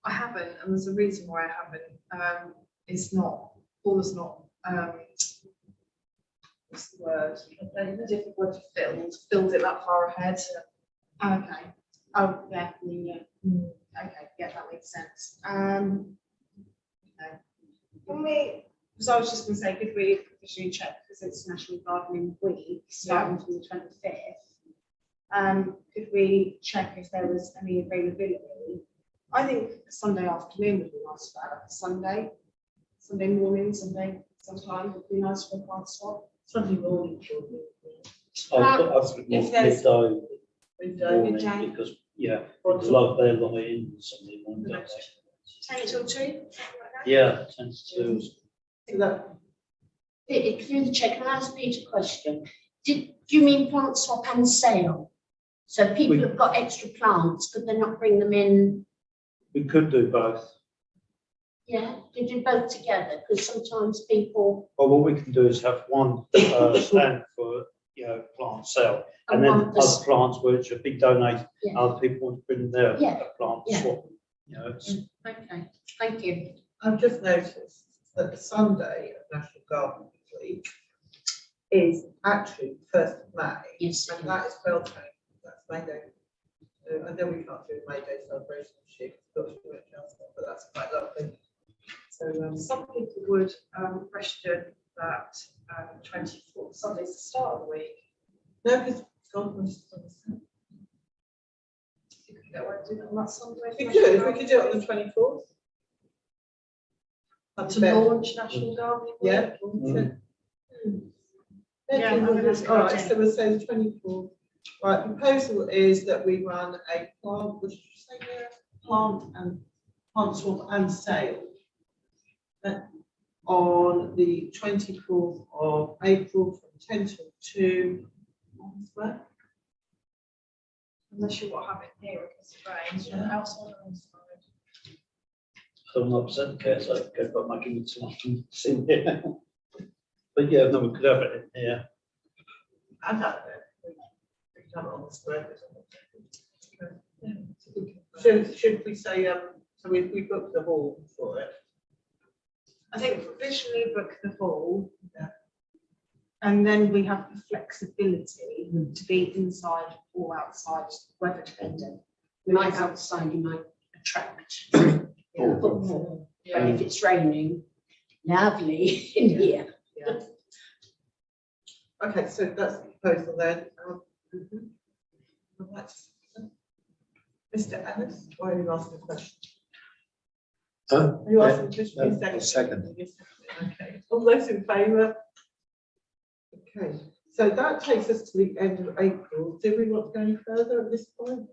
I haven't, and there's a reason why I haven't. It's not, Paula's not, what's the word? A different word to filled it that far ahead. Okay. Oh, yeah, yeah. Okay, yeah, that makes sense. Okay. Can we, because I was just gonna say, could we officially check, because it's National Gardening Week, starting from the 25th. Could we check if there was any availability? I think Sunday afternoon would be nice for that, Sunday morning, sometime would be nice for a plant swap. Sunday morning, children. I've put if there's- midday Midday. morning Midday. because, yeah, it's like they're lying Sunday morning. don't they? 10 till 2, something like that? Yeah, 10 to 2. So that, Through the check, can I ask Peter a question? Do you mean plant swap and sale? So people have got extra plants, could they not bring them in? We could do both. Yeah, to do both together, because sometimes people. But what we can do is have one stand for, you know, plant sale, and then one for other plants which have been donated, Yeah. other people want to bring their Yeah. plant Yeah. swap. You know, it's, Okay, thank you. I've just noticed that the Sunday of National Gardening Week is actually the 1st of May. Yes. And that is Beltane, that's May Day. So I know we can't do a May Day celebration this year, because we've got too much else on, but that's quite lovely. So, Some people would question that 24th Sunday's the start of the week. no, because Scotland's on the 7th. You could get away with doing it on that Sunday. We could do it on the 24th. To launch National Gardening Week. Yeah. Yeah, I think that's a good All right, idea. so we'll say the 24th. Right, proposal is that we run a plant, what did you say there? Plant swap and sale. On the 24th of April from 10 till 2. Where? Unless you want to have it here because it rains, you're outside or inside. so I'm not upset, okay, so I go back making it too much in here. But yeah, no, we could have it in here. I've had it. We can have it on the square. Should we say, so we booked the hall for it? I think provisionally book the hall. Yeah. And then we have the flexibility to be inside or outside, weather dependent. Might outside, you might attract Yeah. footfall, but if it's raining, lovely in here. Yeah. Okay, so that's the proposal then. That's- Mr. Ellis, why are you asking a question? Are you asking a question? Yes, second. Yes, okay, all those in favour? Okay, so that takes us to the end of April. Do we want to go any further at this point?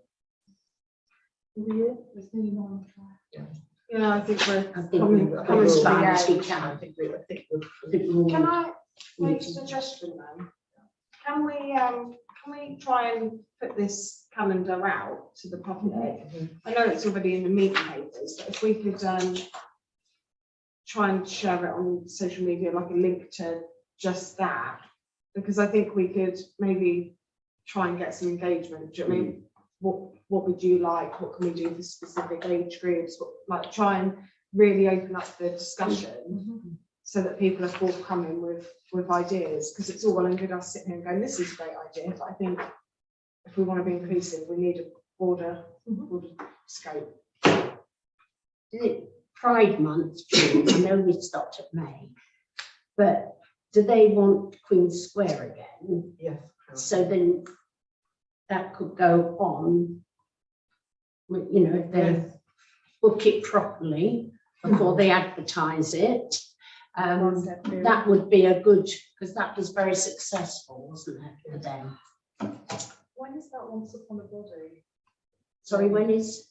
In the year? Yeah, I think we're I think coming, we're coming as to the far as we end. can. I think we'll. Can I make a suggestion then? Can we try and put this calendar out to the public? I know it's already in the meeting papers, but if we could try and share it on social media, like a link to just that, because I think we could maybe try and get some engagement. Do you know what I mean? What would you like? What can we do for specific age groups? Like try and really open up the discussion. so that people are forthcoming with ideas, because it's all well and good us sitting here and going, this is a great idea, but I think if we want to be inclusive, we need a broader scope. Is it Pride Month, June? I know we stopped at May, but do they want Queen Square again? Yes. So then that could go on, you know, if they Yes. book it properly before they advertise it. That would be a good, because that was very successful, wasn't it, for them? When is that Once Upon a Body? Sorry, when is?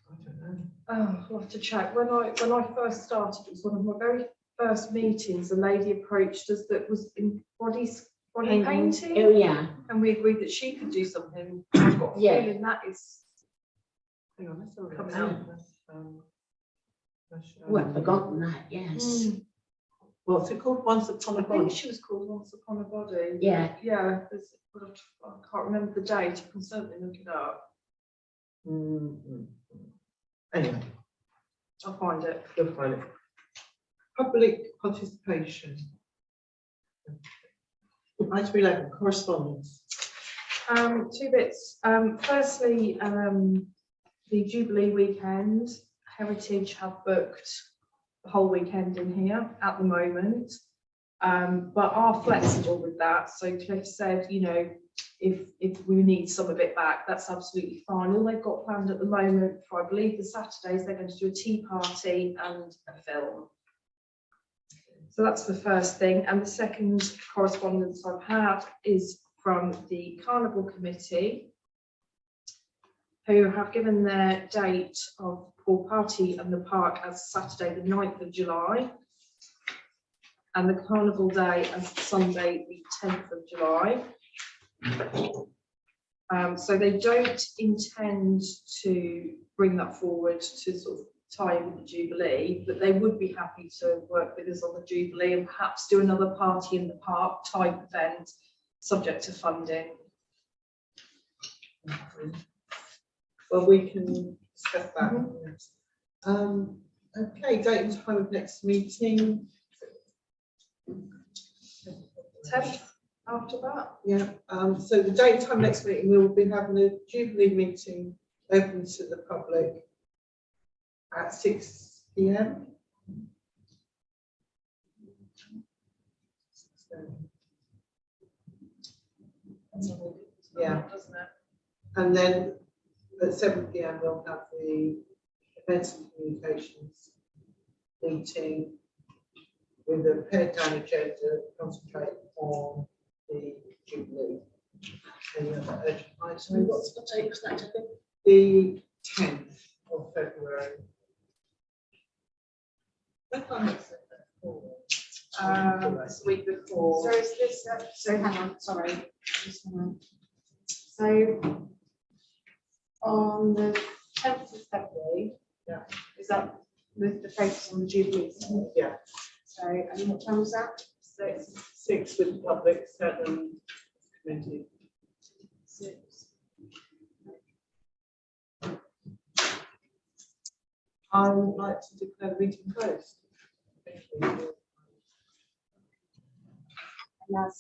I don't know. Oh, I'll have to check. When I first started, it was one of my very first meetings. A lady approached us that was in body painting, Oh, yeah. and we agreed that she could do something. I've got a Yeah. feeling that is Hang on, let's have a look. Coming out. Oh, I've forgotten that, yes. What's it called? Once Upon a I think Body. she was called Once Upon a Body. Yeah. Yeah, I can't remember the date. I can certainly look it up. Anyway, I'll find it. you'll find it. Public participation. Item 11, correspondence. Two bits. Firstly, the Jubilee weekend, Heritage have booked the whole weekend in here at the moment, but are flexible with that. So Cliff said, you know, if we need some of it back, that's absolutely fine. All they've got planned at the moment for, I believe, the Saturdays, they're going to do a tea party and a film. So that's the first thing. And the second correspondence I've had is from the Carnival Committee, who have given their date of pool party and the park as Saturday, the 9th of July, and the Carnival Day as Sunday, the 10th of July. So they don't intend to bring that forward to sort of tie in with the Jubilee, but they would be happy to work with us on the Jubilee and perhaps do another party in the park type event, subject to funding. Well, we can discuss that. Okay, date and time of next meeting. 10th after that. Yeah, so the date and time next meeting, we will be having a Jubilee meeting open to the public at 6 p.m. Yeah, Doesn't it? and then at 7 p.m. we'll have the events and communications meeting with a pared down agenda to concentrate on the Jubilee. Any other urgent items? What's the date for that? The 10th of February. This week before. So is this, so hang on, sorry. Just hang on. So on the 10th of February, Yeah. is that with the focus on the Jubilee? Yeah. So, and what time was that? 6 with the public, 7 committee. 6. I would like to declare the meeting closed. Thank you. And that's